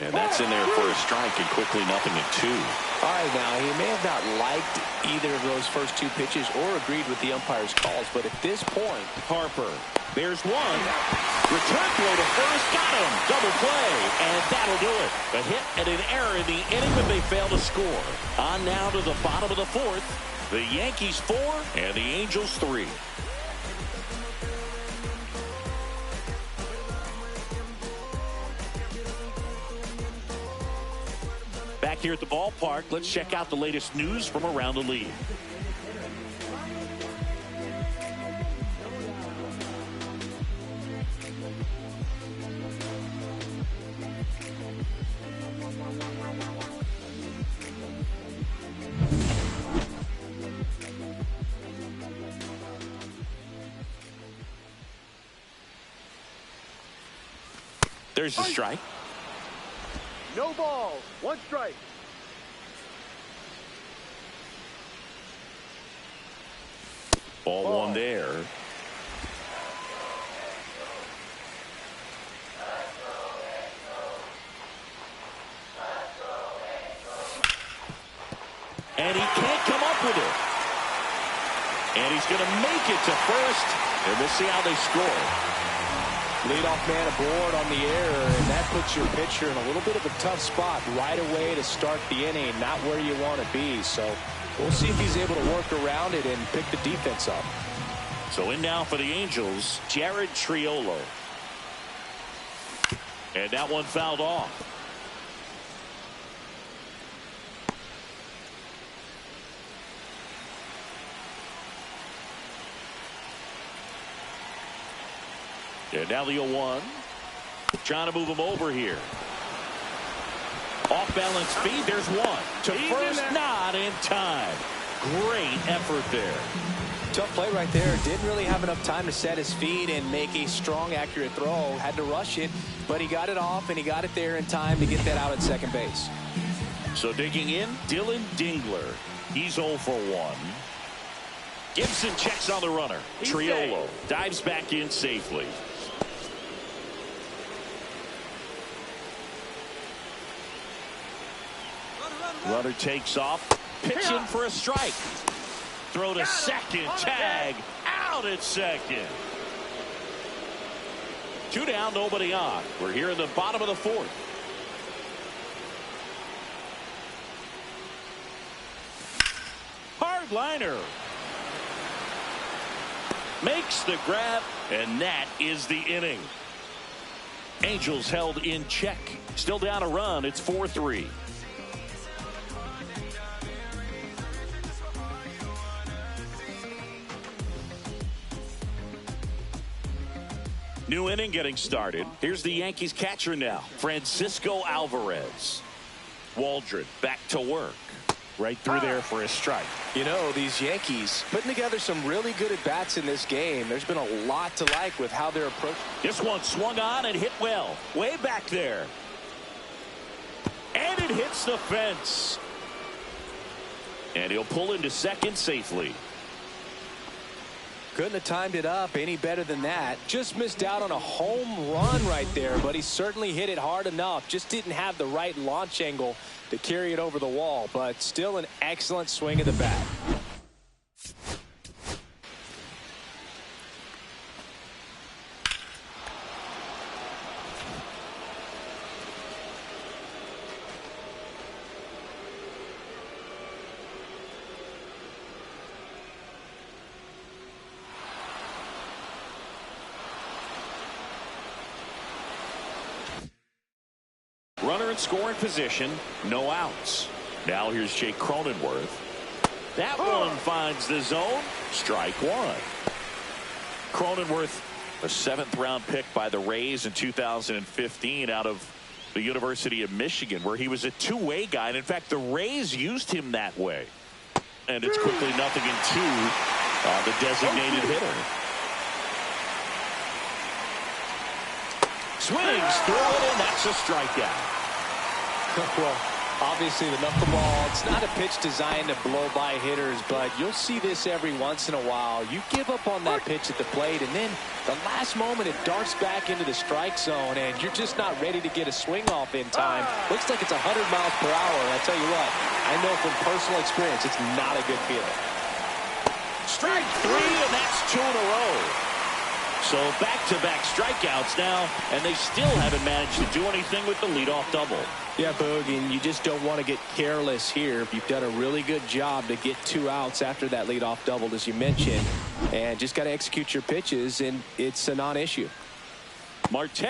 And that's in there for a strike, and quickly 0-2. All right, now, he may have not liked either of those first 2 pitches or agreed with the umpire's calls, but at this point, Harper, there's one. Return throw to first, got him. Double play, and that'll do it. A hit and an error in the inning, but they fail to score. On now to the bottom of the 4th. The Yankees 4 and the Angels 3. Back here at the ballpark, let's check out the latest news from around the league. There's a strike. No balls. 1 strike. Ball one there. And he can't come up with it. And he's going to make it to first. And we'll see how they score. Leadoff man aboard on the error, and that puts your pitcher in a little bit of a tough spot right away to start the inning, not where you want to be. So we'll see if he's able to work around it and pick the defense up. So in now for the Angels, Jared Triolo. And that one fouled off. And now the 0-1. Trying to move him over here. Off balance feed. There's one. To first, not in time. Great effort there. Tough play right there. Didn't really have enough time to set his feet and make a strong, accurate throw. Had to rush it, but he got it off, and he got it there in time to get that out at second base. So digging in, Dylan Dingler. He's 0 for 1. Gibson checks on the runner. Triolo dives back in safely. Runner takes off. Pitch in for a strike. Throw to second. Tag. Out at second. 2 down, nobody on. We're here in the bottom of the 4th. Hard liner. Makes the grab, and that is the inning. Angels held in check. Still down a run. It's 4-3. New inning getting started. Here's the Yankees catcher now, Francisco Alvarez. Waldron back to work. Right through there for a strike. You know, these Yankees putting together some really good at-bats in this game. There's been a lot to like with how they're approaching. This one swung on and hit well. Way back there. And it hits the fence. And he'll pull into second safely. Couldn't have timed it up any better than that. Just missed out on a home run right there, but he certainly hit it hard enough. Just didn't have the right launch angle to carry it over the wall, but still an excellent swing of the bat. Runner in scoring position, no outs. Now here's Jake Cronenworth. That one finds the zone. Strike one. Cronenworth, a 7th-round pick by the Rays in 2015 out of the University of Michigan, where he was a two-way guy. And in fact, the Rays used him that way. And it's quickly 0-2 the designated hitter. Swings through it, and that's a strikeout. Well, obviously the knuckleball, it's not a pitch designed to blow by hitters, but you'll see this every once in a while. You give up on that pitch at the plate, and then the last moment it darts back into the strike zone, and you're just not ready to get a swing off in time. Looks like it's 100 miles per hour, and I tell you what, I know from personal experience it's not a good feeling. Strike 3, and that's 2 in a row. So back-to-back strikeouts now, and they still haven't managed to do anything with the leadoff double. Yeah, Boog, and you just don't want to get careless here. You've done a really good job to get 2 outs after that leadoff double, as you mentioned, and just got to execute your pitches, and it's a non-issue. Marte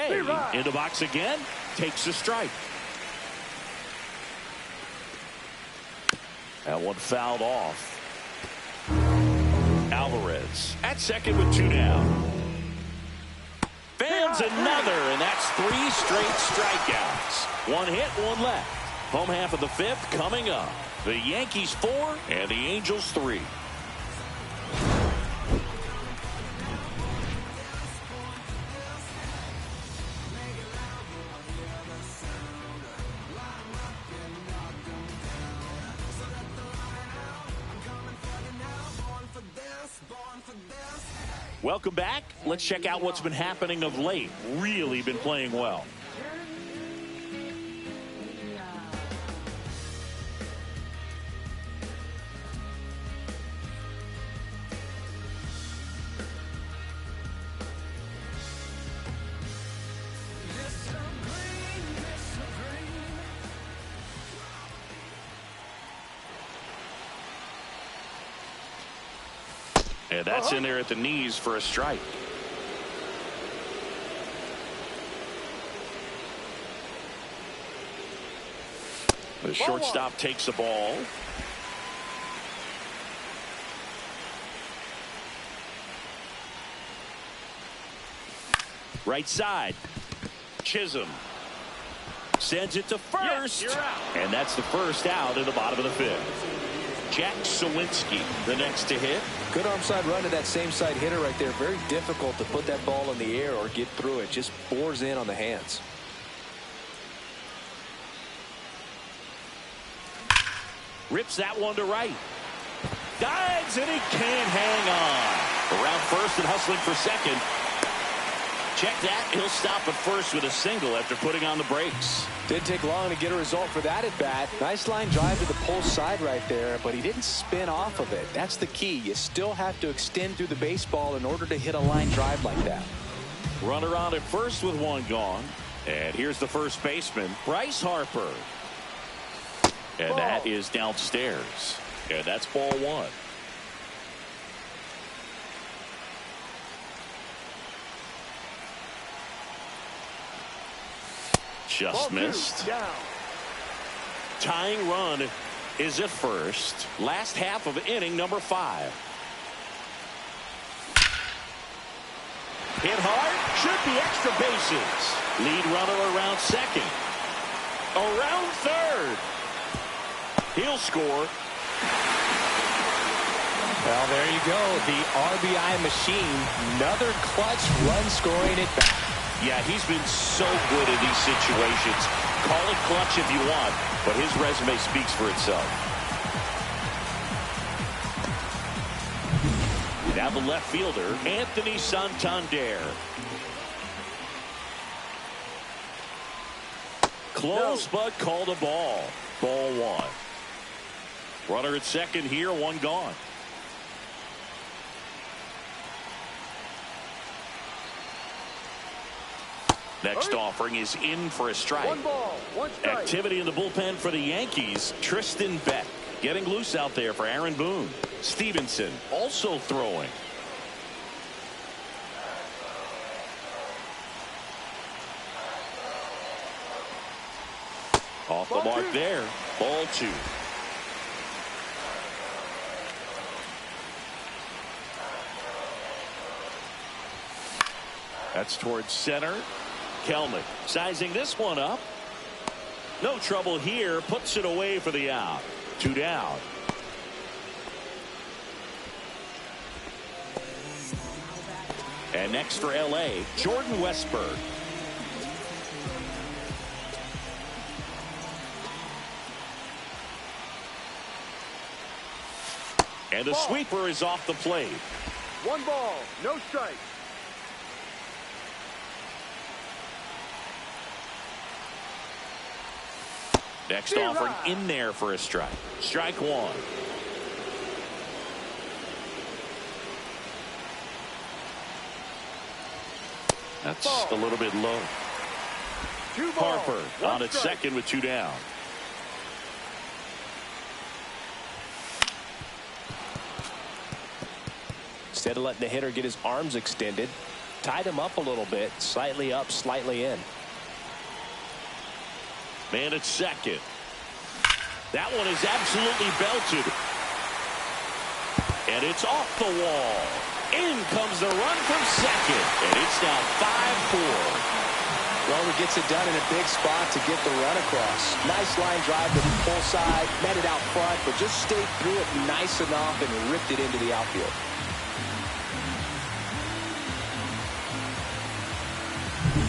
in the box again, takes a strike. That one fouled off. Alvarez at second with 2 down. Fans another, and that's 3 straight strikeouts. 1 hit, 1 left. Home half of the 5th coming up. The Yankees 4 and the Angels 3. Welcome back. Let's check out what's been happening of late. Really been playing well. And that's in there at the knees for a strike. The shortstop takes the ball. Right side. Chisholm sends it to first. Yes, you're out. And that's the first out in the bottom of the fifth. Jack Sawinski, the next to hit. Good arm side run to that same side hitter right there. Very difficult to put that ball in the air or get through it. Just bores in on the hands. Rips that one to right. Dives and he can't hang on. Around first and hustling for second. Check that. He'll stop at first with a single after putting on the brakes. Didn't take long to get a result for that at bat. Nice line drive to the pole side right there, but he didn't spin off of it. That's the key. You still have to extend through the baseball in order to hit a line drive like that. Runner on at first with one gone. And here's the first baseman, Bryce Harper. And that is downstairs. And that's ball one. Just missed. Tying run is at first. Last half of inning number 5. Hit hard. Should be extra bases. Lead runner around second. Around third. He'll score. Well, there you go. The RBI machine. Another clutch run scoring at bat. Yeah, he's been so good in these situations. Call it clutch if you want, but his resume speaks for itself. Now the left fielder, Anthony Santander. Close, but called a ball. Ball one. Runner at second here, one gone. Next offering is in for a strike. 1 ball, 1 strike. Activity in the bullpen for the Yankees. Tristan Beck getting loose out there for Aaron Boone. Stevenson also throwing. Off the mark there. Ball 2. That's towards center. Kelman sizing this one up. No trouble here. Puts it away for the out. 2 down. And next for L.A., Jordan Westburg. And the sweeper is off the plate. 1 ball, no strike. Next offering in there for a strike. Strike 1. That's a little bit low. 2 balls, Harper 1 on at strike. second with 2 down. Instead of letting the hitter get his arms extended, tied him up a little bit, slightly up, slightly in. Man at second. That one is absolutely belted. And it's off the wall. In comes the run from second. And it's now 5-4. Roller gets it done in a big spot to get the run across. Nice line drive to the pull side. Met it out front, but just stayed through it nice enough and ripped it into the outfield.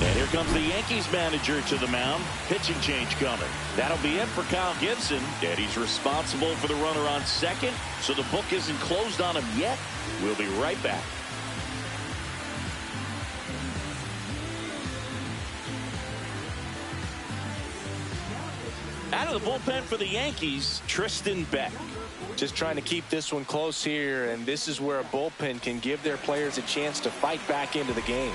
And here comes the Yankees manager to the mound. Pitching change coming. That'll be it for Kyle Gibson. And he's responsible for the runner on second. So the book isn't closed on him yet. We'll be right back. Out of the bullpen for the Yankees, Tristan Beck. Just trying to keep this one close here, and this is where a bullpen can give their players a chance to fight back into the game.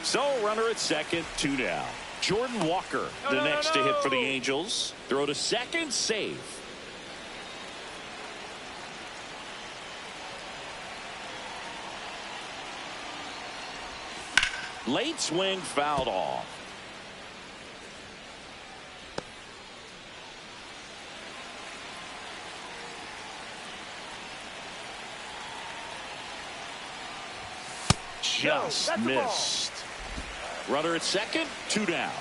So, runner at second, 2 down. Jordan Walker, the next to hit for the Angels. Throw to second, save. Late swing, fouled off. Just missed. Runner at second, 2 down.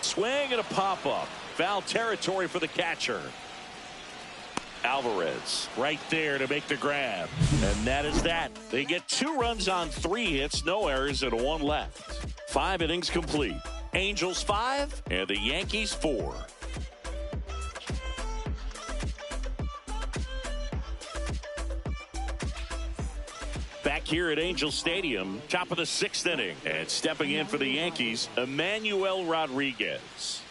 Swing and a pop-up. Foul territory for the catcher. Alvarez right there to make the grab. And that is that. They get 2 runs on 3 hits, no errors, and 1 left. 5 innings complete. Angels 5 and the Yankees 4. Back here at Angel Stadium, top of the 6th inning. And stepping in for the Yankees, Emmanuel Rodriguez.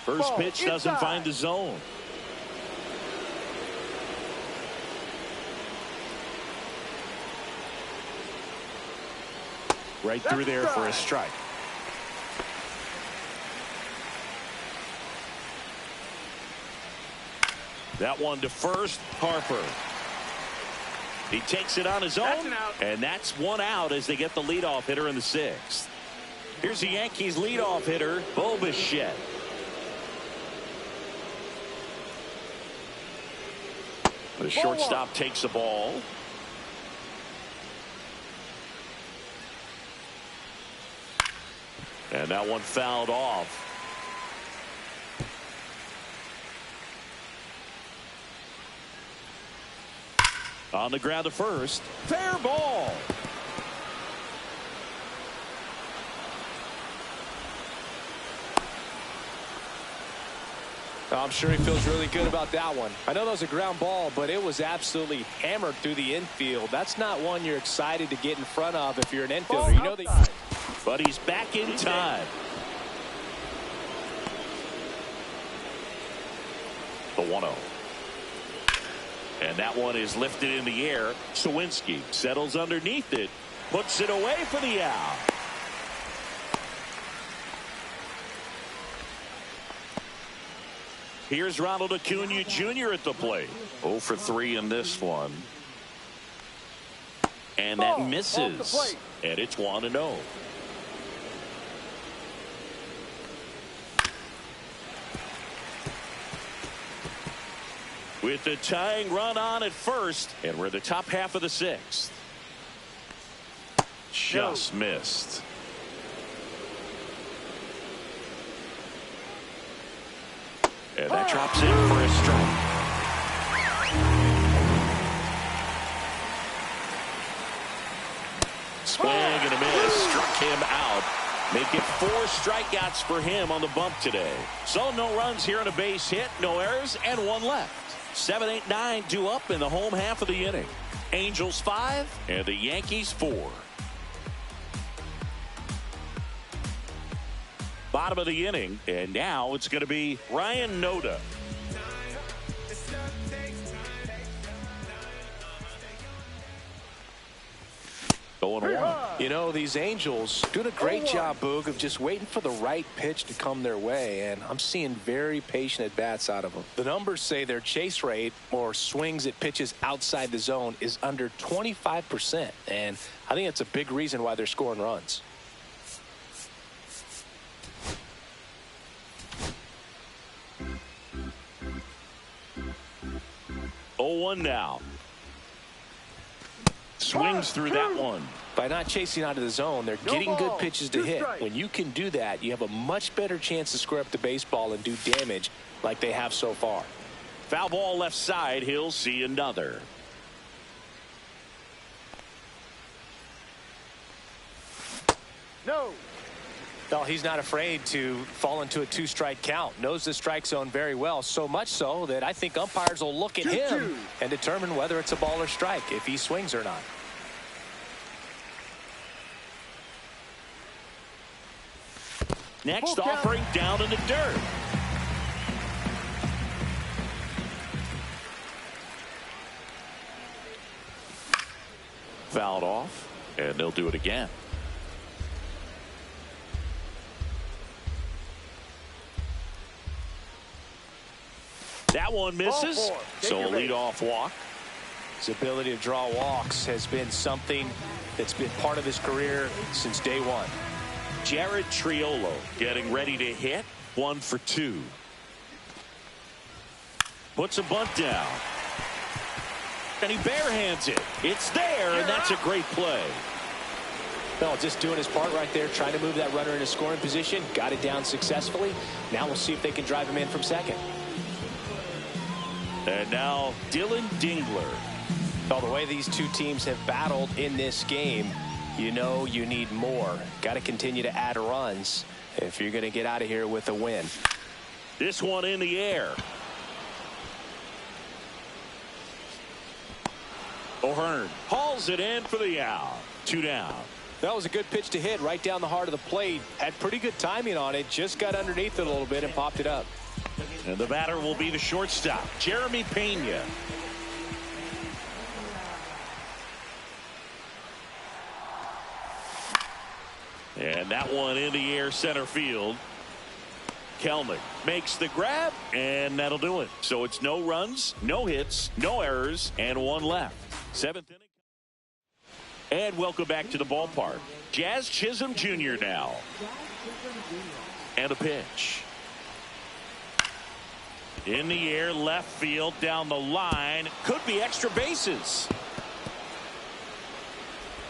First pitch doesn't find the zone. Right through there for a strike. That one to first, Harper. He takes it on his own, and that's 1 out as they get the leadoff hitter in the 6th. Here's the Yankees leadoff hitter, Bo Bichette. The shortstop takes the ball. And that one fouled off. On the ground to first. Fair ball. I'm sure he feels really good about that one. I know that was a ground ball, but it was absolutely hammered through the infield. That's not one you're excited to get in front of if you're an infielder. You know that. But he's back in time. The 1-0. And that one is lifted in the air. Sawinski settles underneath it. Puts it away for the out. Here's Ronald Acuna Jr. at the plate. 0 for 3 in this one. And that misses. And it's 1-0. With the tying run on at first, and we're in the top half of the 6th. Just missed. And that drops in for a strike. Swing and a miss. Struck him out. Make it 4 strikeouts for him on the bump today. So no runs here on a base hit, no errors, and 1 left. 7, 8, 9 due up in the home half of the inning. Angels 5 and the Yankees 4. Bottom of the inning, and now it's going to be Ryan Noda. Going 1. You know, these Angels doing a great job, Boog, of just waiting for the right pitch to come their way, and I'm seeing very patient at-bats out of them. The numbers say their chase rate, or swings at pitches outside the zone, is under 25%, and I think that's a big reason why they're scoring runs. 0-1 now. Swings through that one. By not chasing out of the zone, they're getting good pitches to hit. When you can do that, you have a much better chance to square up the baseball and do damage like they have so far. Foul ball left side. He'll see another. No. No, he's not afraid to fall into a two-strike count. Knows the strike zone very well, so much so that I think umpires will look at him and determine whether it's a ball or strike, if he swings or not. Next offering down in the dirt. Fouled off, and they'll do it again. That one misses, so a leadoff walk. His ability to draw walks has been something that's been part of his career since day one. Jared Triolo getting ready to hit. 1 for 2. Puts a bunt down. And he barehands it. It's there, and that's a great play. No, just doing his part right there, trying to move that runner into scoring position. Got it down successfully. Now we'll see if they can drive him in from second. And now Dylan Dingler. Well, the way these two teams have battled in this game, you know you need more. Got to continue to add runs if you're going to get out of here with a win. This one in the air. O'Hearn hauls it in for the out. 2 down. That was a good pitch to hit right down the heart of the plate. Had pretty good timing on it. Just got underneath it a little bit and popped it up. And the batter will be the shortstop, Jeremy Pena. And that one in the air center field. Kelnick makes the grab, and that'll do it. So it's no runs, no hits, no errors, and 1 left. 7th inning. And welcome back to the ballpark. Jazz Chisholm Jr. now. And a pitch. In the air, left field, down the line. Could be extra bases.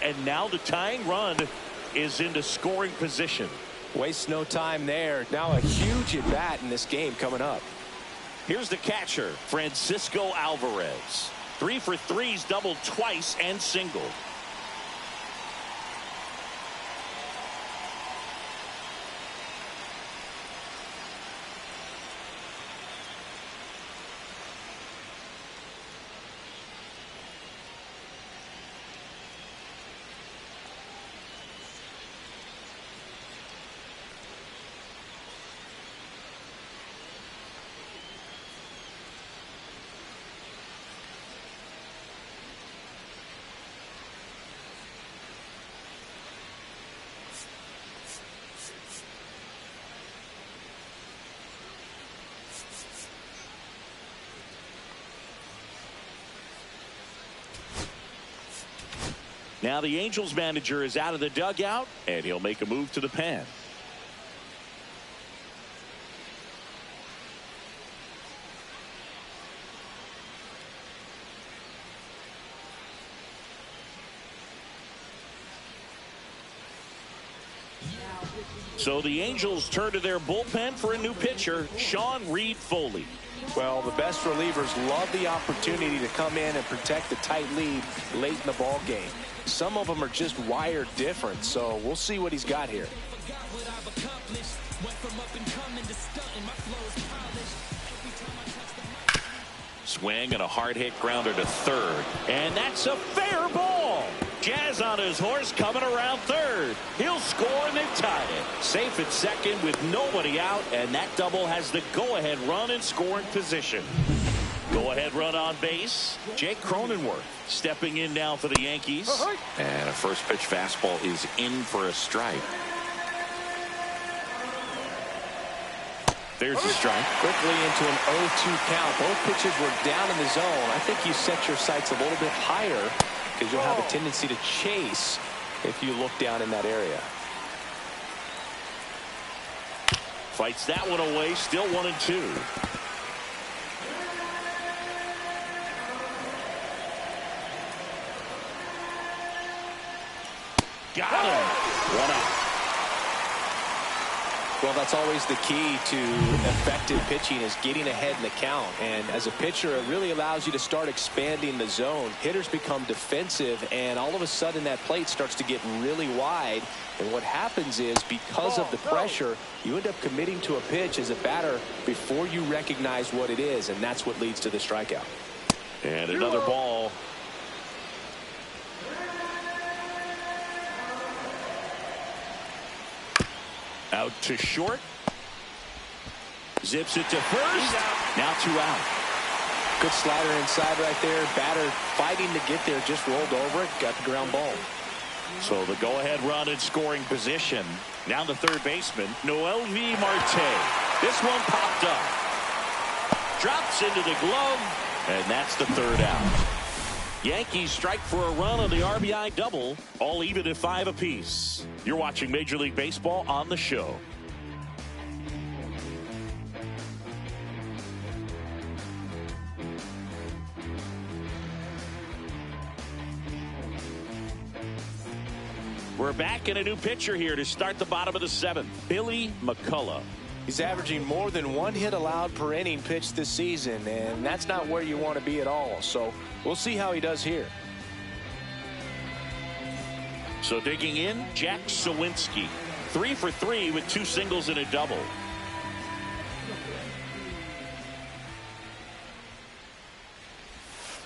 And now the tying run is into scoring position. Wastes no time there. Now a huge at bat in this game coming up. Here's the catcher, Francisco Alvarez. 3 for 3s, doubled twice and singled. Now the Angels manager is out of the dugout, and he'll make a move to the pen. So the Angels turn to their bullpen for a new pitcher, Sean Reed Foley. Well, the best relievers love the opportunity to come in and protect the tight lead late in the ball game. Some of them are just wired different, so we'll see what he's got here. Swing and a hard hit grounder to third, and that's a fair ball. Jazz on his horse coming around third. He'll score, and they've tied it. Safe at second with nobody out, and that double has the go-ahead run in scoring position. Go-ahead run on base. Jake Cronenworth stepping in now for the Yankees. And a first pitch fastball is in for a strike. There's the strike. Quickly into an 0-2 count. Both pitches were down in the zone. I think you set your sights a little bit higher because you'll have a tendency to chase if you look down in that area. Fights that one away. Still 1-2. got him. 1 out. Well, that's always the key to effective pitching, is getting ahead in the count. And as a pitcher, it really allows you to start expanding the zone. Hitters become defensive, and all of a sudden that plate starts to get really wide. And what happens is, because of the pressure, you end up committing to a pitch as a batter before you recognize what it is, and that's what leads to the strikeout. And another ball. Out to short. Zips it to first. Now 2 out. Good slider inside right there. Batter fighting to get there, just rolled over it, got the ground ball. So the go-ahead run in scoring position. Now the third baseman, Noelvi Marte. This one popped up. Drops into the glove, and that's the 3rd out. Yankees strike for a run on the RBI double, all even at 5 apiece. You're watching Major League Baseball on the show. We're back in a new pitcher here to start the bottom of the 7th, Billy McCullough. He's averaging more than 1 hit allowed per inning pitched this season, and that's not where you want to be at all. So we'll see how he does here. So digging in, Jack Sawinski. 3 for 3 with 2 singles and a double.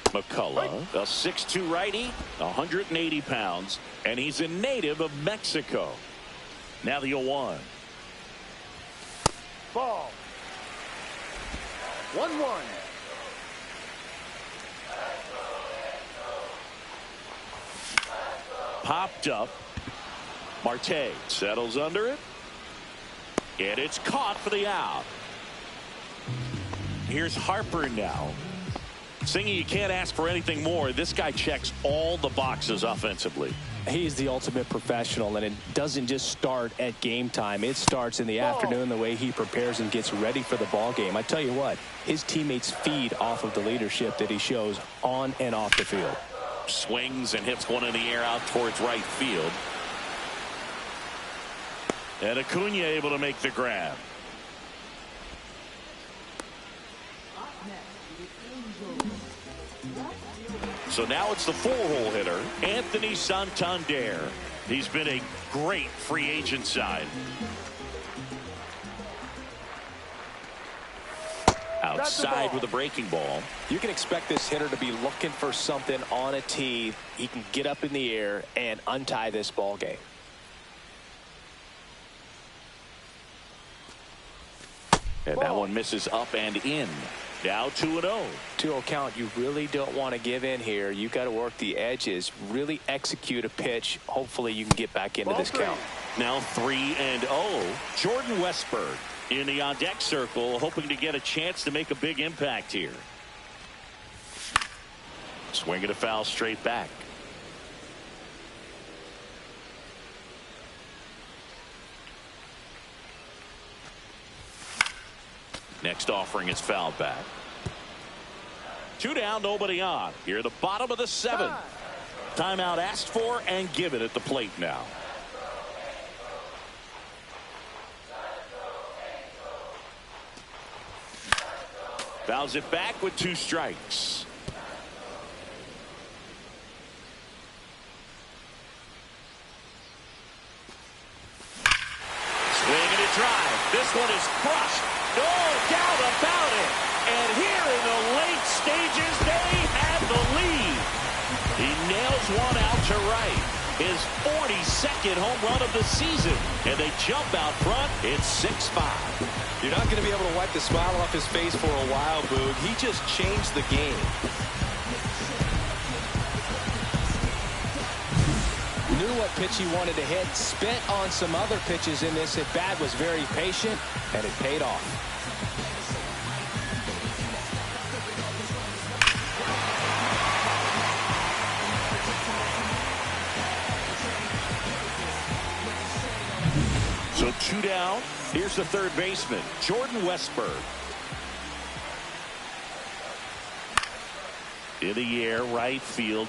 McCullough, a 6'2 righty, 180 pounds, and he's a native of Mexico. Now the 0-1. Ball. 1-1. Popped up. Marte settles under it. And it's caught for the out. Here's Harper now. Singing, you can't ask for anything more. This guy checks all the boxes offensively. He's the ultimate professional, and it doesn't just start at game time. It starts in the afternoon, the way he prepares and gets ready for the ball game. I tell you what, his teammates feed off of the leadership that he shows on and off the field. Swings and hits one in the air out towards right field. And Acuna able to make the grab. So now it's the 4-hole hitter, Anthony Santander. He's been a great free agent sign. Outside with a breaking ball. You can expect this hitter to be looking for something on a tee. He can get up in the air and untie this ball game. And that one misses up and in. Now 2-0. 2-0 count. You really don't want to give in here. You got to work the edges, really execute a pitch. Hopefully you can get back into this count. Now 3-0. Jordan Westburg in the on deck circle, hoping to get a chance to make a big impact here. Swinging a foul straight back. Next offering is fouled back. 2 down, nobody on. Here, the bottom of the 7th. Timeout asked for and given at the plate now. Fouls it back with 2 strikes. Swing and a drive. This one is crushed. No doubt about it. And here in the late stages, they have the lead. He nails one out to right. His 42nd home run of the season. And they jump out front. It's 6-5. You're not going to be able to wipe the smile off his face for a while, Boog. He just changed the game. Knew what pitch he wanted to hit. Spent on some other pitches in this at bat. Was very patient, and it paid off. So 2 down. Here's the third baseman, Jordan Westburg. In the air, right field.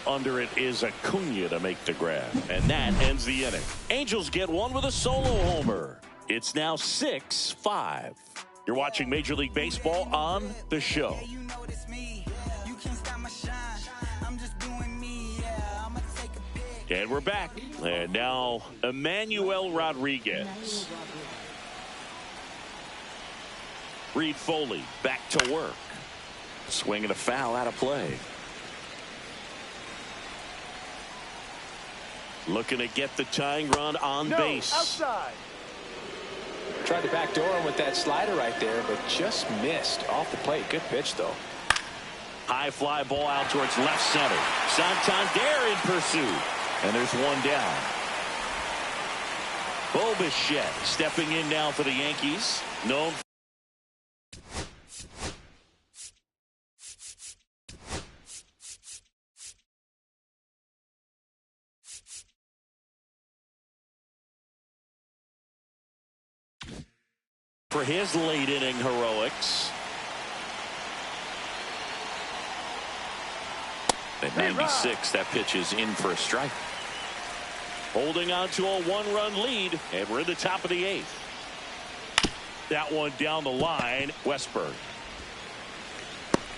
under it is Acuna to make the grab. And that ends the inning. Angels get one with a solo homer. It's now 6-5. You're watching Major League Baseball on The Show. And we're back. And now Emmanuel Rodriguez. Reed Foley back to work. Swing and a foul out of play. Looking to get the tying run on base. Outside. Tried to backdoor him with that slider right there, but just missed off the plate. Good pitch, though. High fly ball out towards left center. Santander in pursuit. And there's one down. Bo Bichette stepping in now for the Yankees. Known for his late inning heroics. At 96, that pitch is in for a strike. Holding on to a one-run lead, and we're in the top of the eighth. That one down the line, Westberg.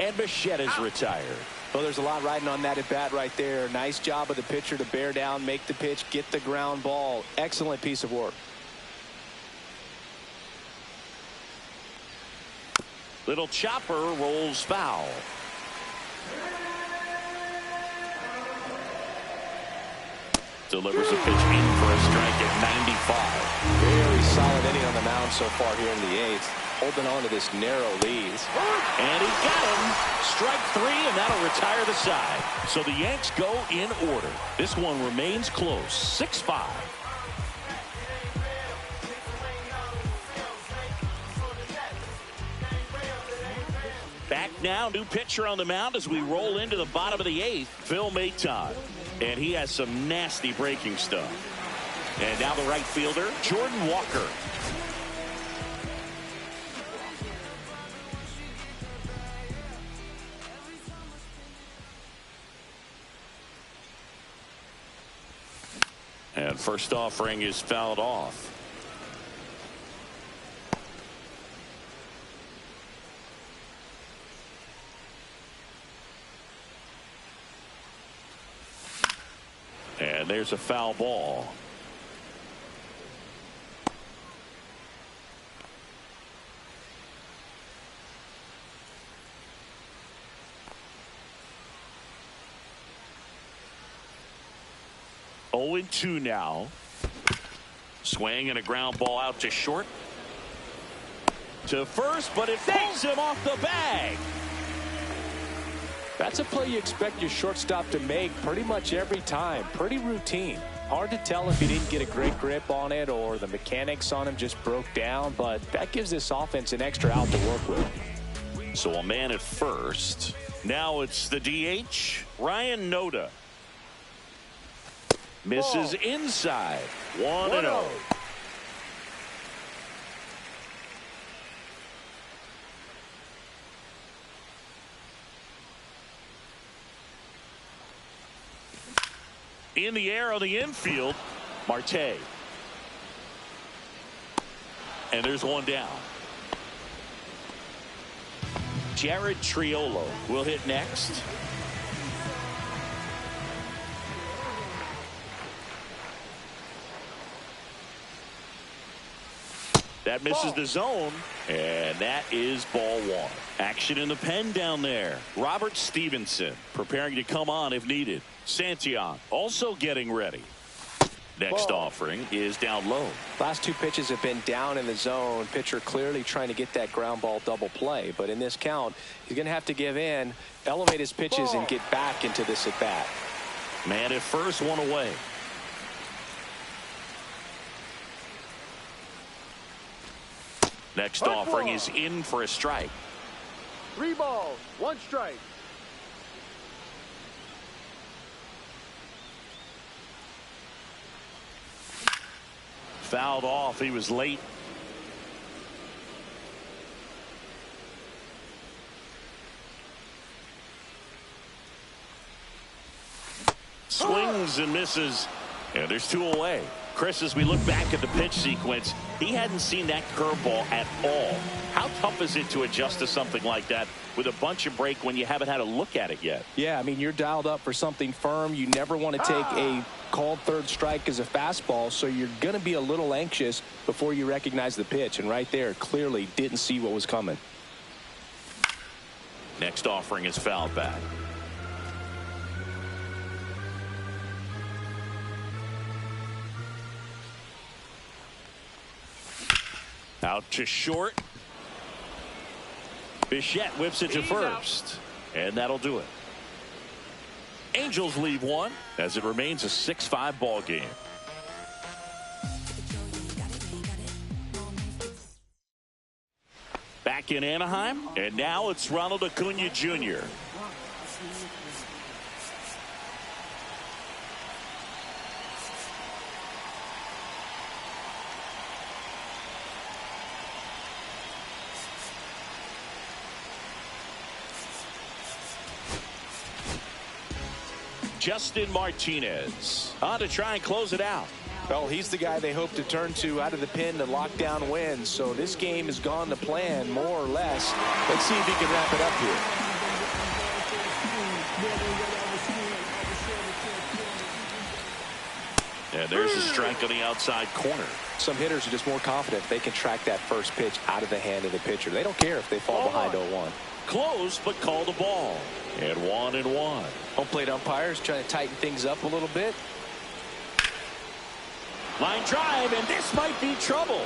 And Bichette is retired. Well, there's a lot riding on that at bat right there. Nice job of the pitcher to bear down, make the pitch, get the ground ball. Excellent piece of work. Little chopper rolls foul. Delivers a pitch in for a strike at 95. Very solid inning on the mound so far here in the eighth. Holding on to this narrow lead. And he got him. Strike three, and that'll retire the side. So the Yanks go in order. This one remains close. 6-5. Back now, new pitcher on the mound as we roll into the bottom of the eighth, Phil Maton. And he has some nasty breaking stuff. And now the right fielder, Jordan Walker. And first offering is fouled off. And there's a foul ball. Oh, 0-2 now. Swing and a ground ball out to short. To first, but it pulls him off the bag. That's a play you expect your shortstop to make pretty much every time. Pretty routine. Hard to tell if he didn't get a great grip on it or the mechanics on him just broke down, but that gives this offense an extra out to work with. So a man at first. Now it's the DH, Ryan Noda. Misses inside. 1-0. In the air on the infield, Marte. And there's one down. Jared Triolo will hit next. That misses the zone, and that is ball one. Action in the pen down there. Robert Stevenson preparing to come on if needed. Santillan also getting ready. Next offering is down low. Last two pitches have been down in the zone. Pitcher clearly trying to get that ground ball double play, but in this count, he's going to have to give in, elevate his pitches, and get back into this at bat. Man at first, one away. Next offering is in for a strike. 3 balls, 1 strike. Fouled off. He was late. swings and misses. And there's 2 away. Chris, as we look back at the pitch sequence, he hadn't seen that curveball at all. How tough is it to adjust to something like that with a bunch of break when you haven't had a look at it yet? Yeah, I mean, you're dialed up for something firm. You never want to take a called third strike as a fastball, so you're going to be a little anxious before you recognize the pitch. And right there, clearly didn't see what was coming. Next offering is fouled back. Out to short. Bichette whips it to first. And that'll do it. Angels leave 1 as it remains a 6-5 ball game. Back in Anaheim, and now it's Ronald Acuna Jr. Justin Martinez on to try and close it out. Well, he's the guy they hope to turn to out of the pen to lock down wins. So this game has gone to plan, more or less. Let's see if he can wrap it up here. And there's a strike on the outside corner. Some hitters are just more confident they can track that first pitch out of the hand of the pitcher. They don't care if they fall behind 0-1. Close, but called a ball. And 1-1. Home plate umpires trying to tighten things up a little bit. Line drive, and this might be trouble.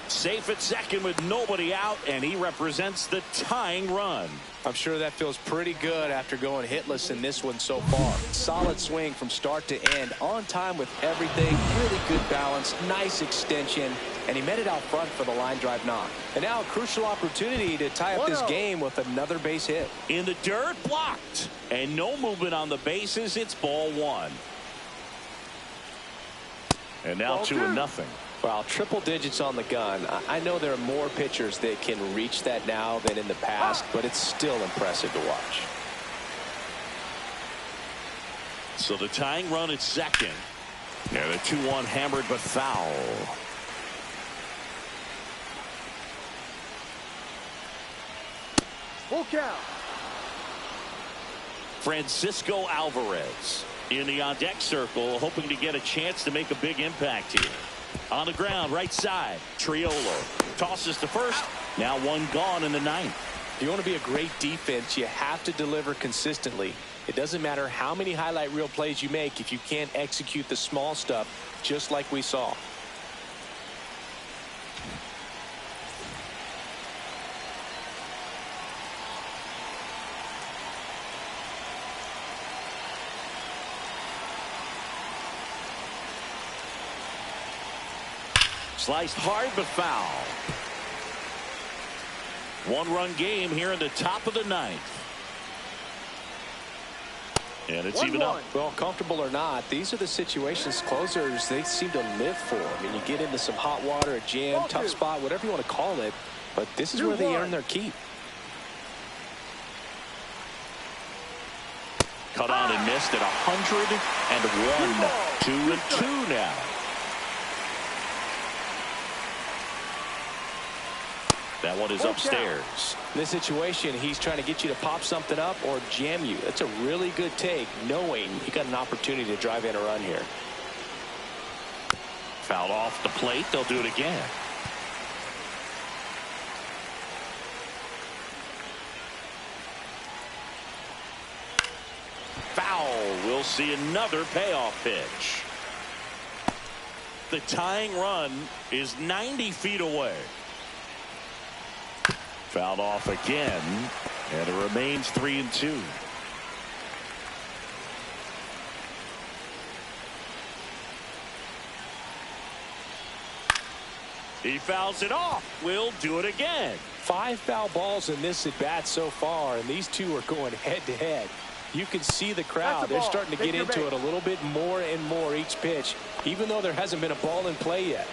Safe at second with nobody out, and he represents the tying run. I'm sure that feels pretty good after going hitless in this one so far. Solid swing from start to end, on time with everything, really good balance, nice extension, and he met it out front for the line drive knock. And now a crucial opportunity to tie up this game with another base hit. In the dirt, blocked, and no movement on the bases. It's ball 1. And now 2-0. Well, triple digits on the gun. I know there are more pitchers that can reach that now than in the past, but it's still impressive to watch. So the tying run at second. And a 2-1 hammered but foul. Full count. Francisco Alvarez in the on-deck circle, hoping to get a chance to make a big impact here. On the ground, right side, Triolo tosses to first. Now 1 gone in the 9th. If you want to be a great defense, you have to deliver consistently. It doesn't matter how many highlight reel plays you make if you can't execute the small stuff, just like we saw. Sliced hard but foul. 1-run game here in the top of the 9th. And it's even up. Well, comfortable or not, these are the situations closers they seem to live for. I mean, you get into some hot water, a jam, tough spot, whatever you want to call it, but this is where they earn their keep. Cut on and missed at 101. 2-2 now. That one is upstairs. In this situation, he's trying to get you to pop something up or jam you. That's a really good take, knowing he got an opportunity to drive in a run here. Fouled off the plate. They'll do it again. Foul. We'll see another payoff pitch. The tying run is 90 feet away. Fouled off again, and it remains 3-2. He fouls it off. We'll do it again. 5 foul balls in this at bat so far, and these two are going head to head. You can see the crowd. They're starting to get into it a little bit more and more each pitch, even though there hasn't been a ball in play yet.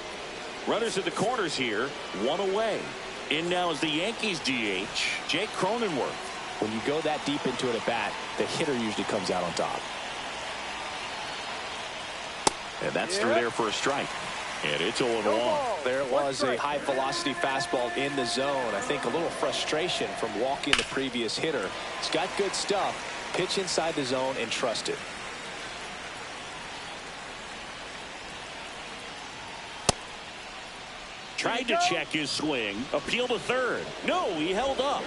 Runners at the corners here, 1 away. In now is the Yankees DH, Jake Cronenworth. When you go that deep into an at-bat, the hitter usually comes out on top. And that's through there for a strike. And it's 0-1. There was a high-velocity fastball in the zone. I think a little frustration from walking the previous hitter. He's got good stuff. Pitch inside the zone and trust it. Tried to check his swing. Appeal to third. No, he held up.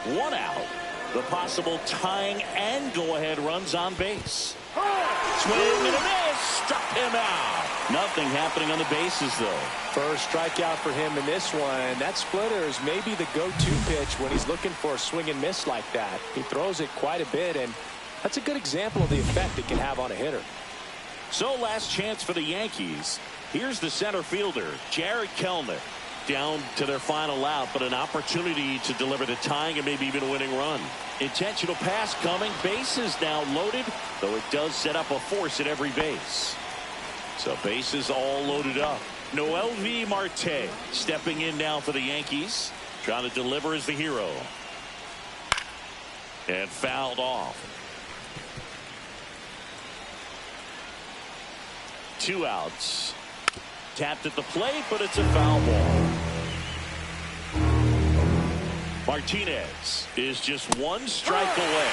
1 out. The possible tying and go-ahead runs on base. Swing and a miss. Struck him out. Nothing happening on the bases, though. First strikeout for him in this one. That splitter is maybe the go-to pitch when he's looking for a swing and miss like that. He throws it quite a bit, and that's a good example of the effect it can have on a hitter. So last chance for the Yankees. Here's the center fielder, Jared Kelenic. Down to their final out, but an opportunity to deliver the tying and maybe even a winning run. Intentional pass coming. Bases now loaded, though it does set up a force at every base. So bases all loaded up. Noelvi Marte stepping in now for the Yankees. Trying to deliver as the hero. And fouled off. 2 outs. Tapped at the plate, but it's a foul ball. Martinez is just 1 strike away.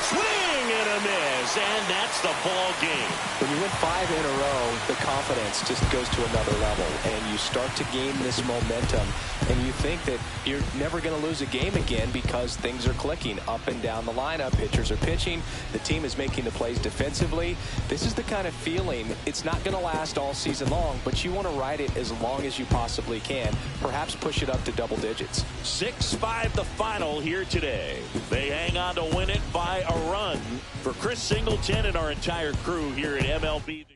Swing and a miss, and that's the ball game. When you win 5 in a row, the confidence just goes to another level, and you start to gain this momentum, and you think that you're never going to lose a game again because things are clicking up and down the lineup. Pitchers are pitching. The team is making the plays defensively. This is the kind of feeling, it's not going to last all season long, but you want to ride it as long as you possibly can. Perhaps push it up to double digits. 6-5 the final here today. They hang on to win it by a run. For Chris Singleton and our entire crew here at MLB.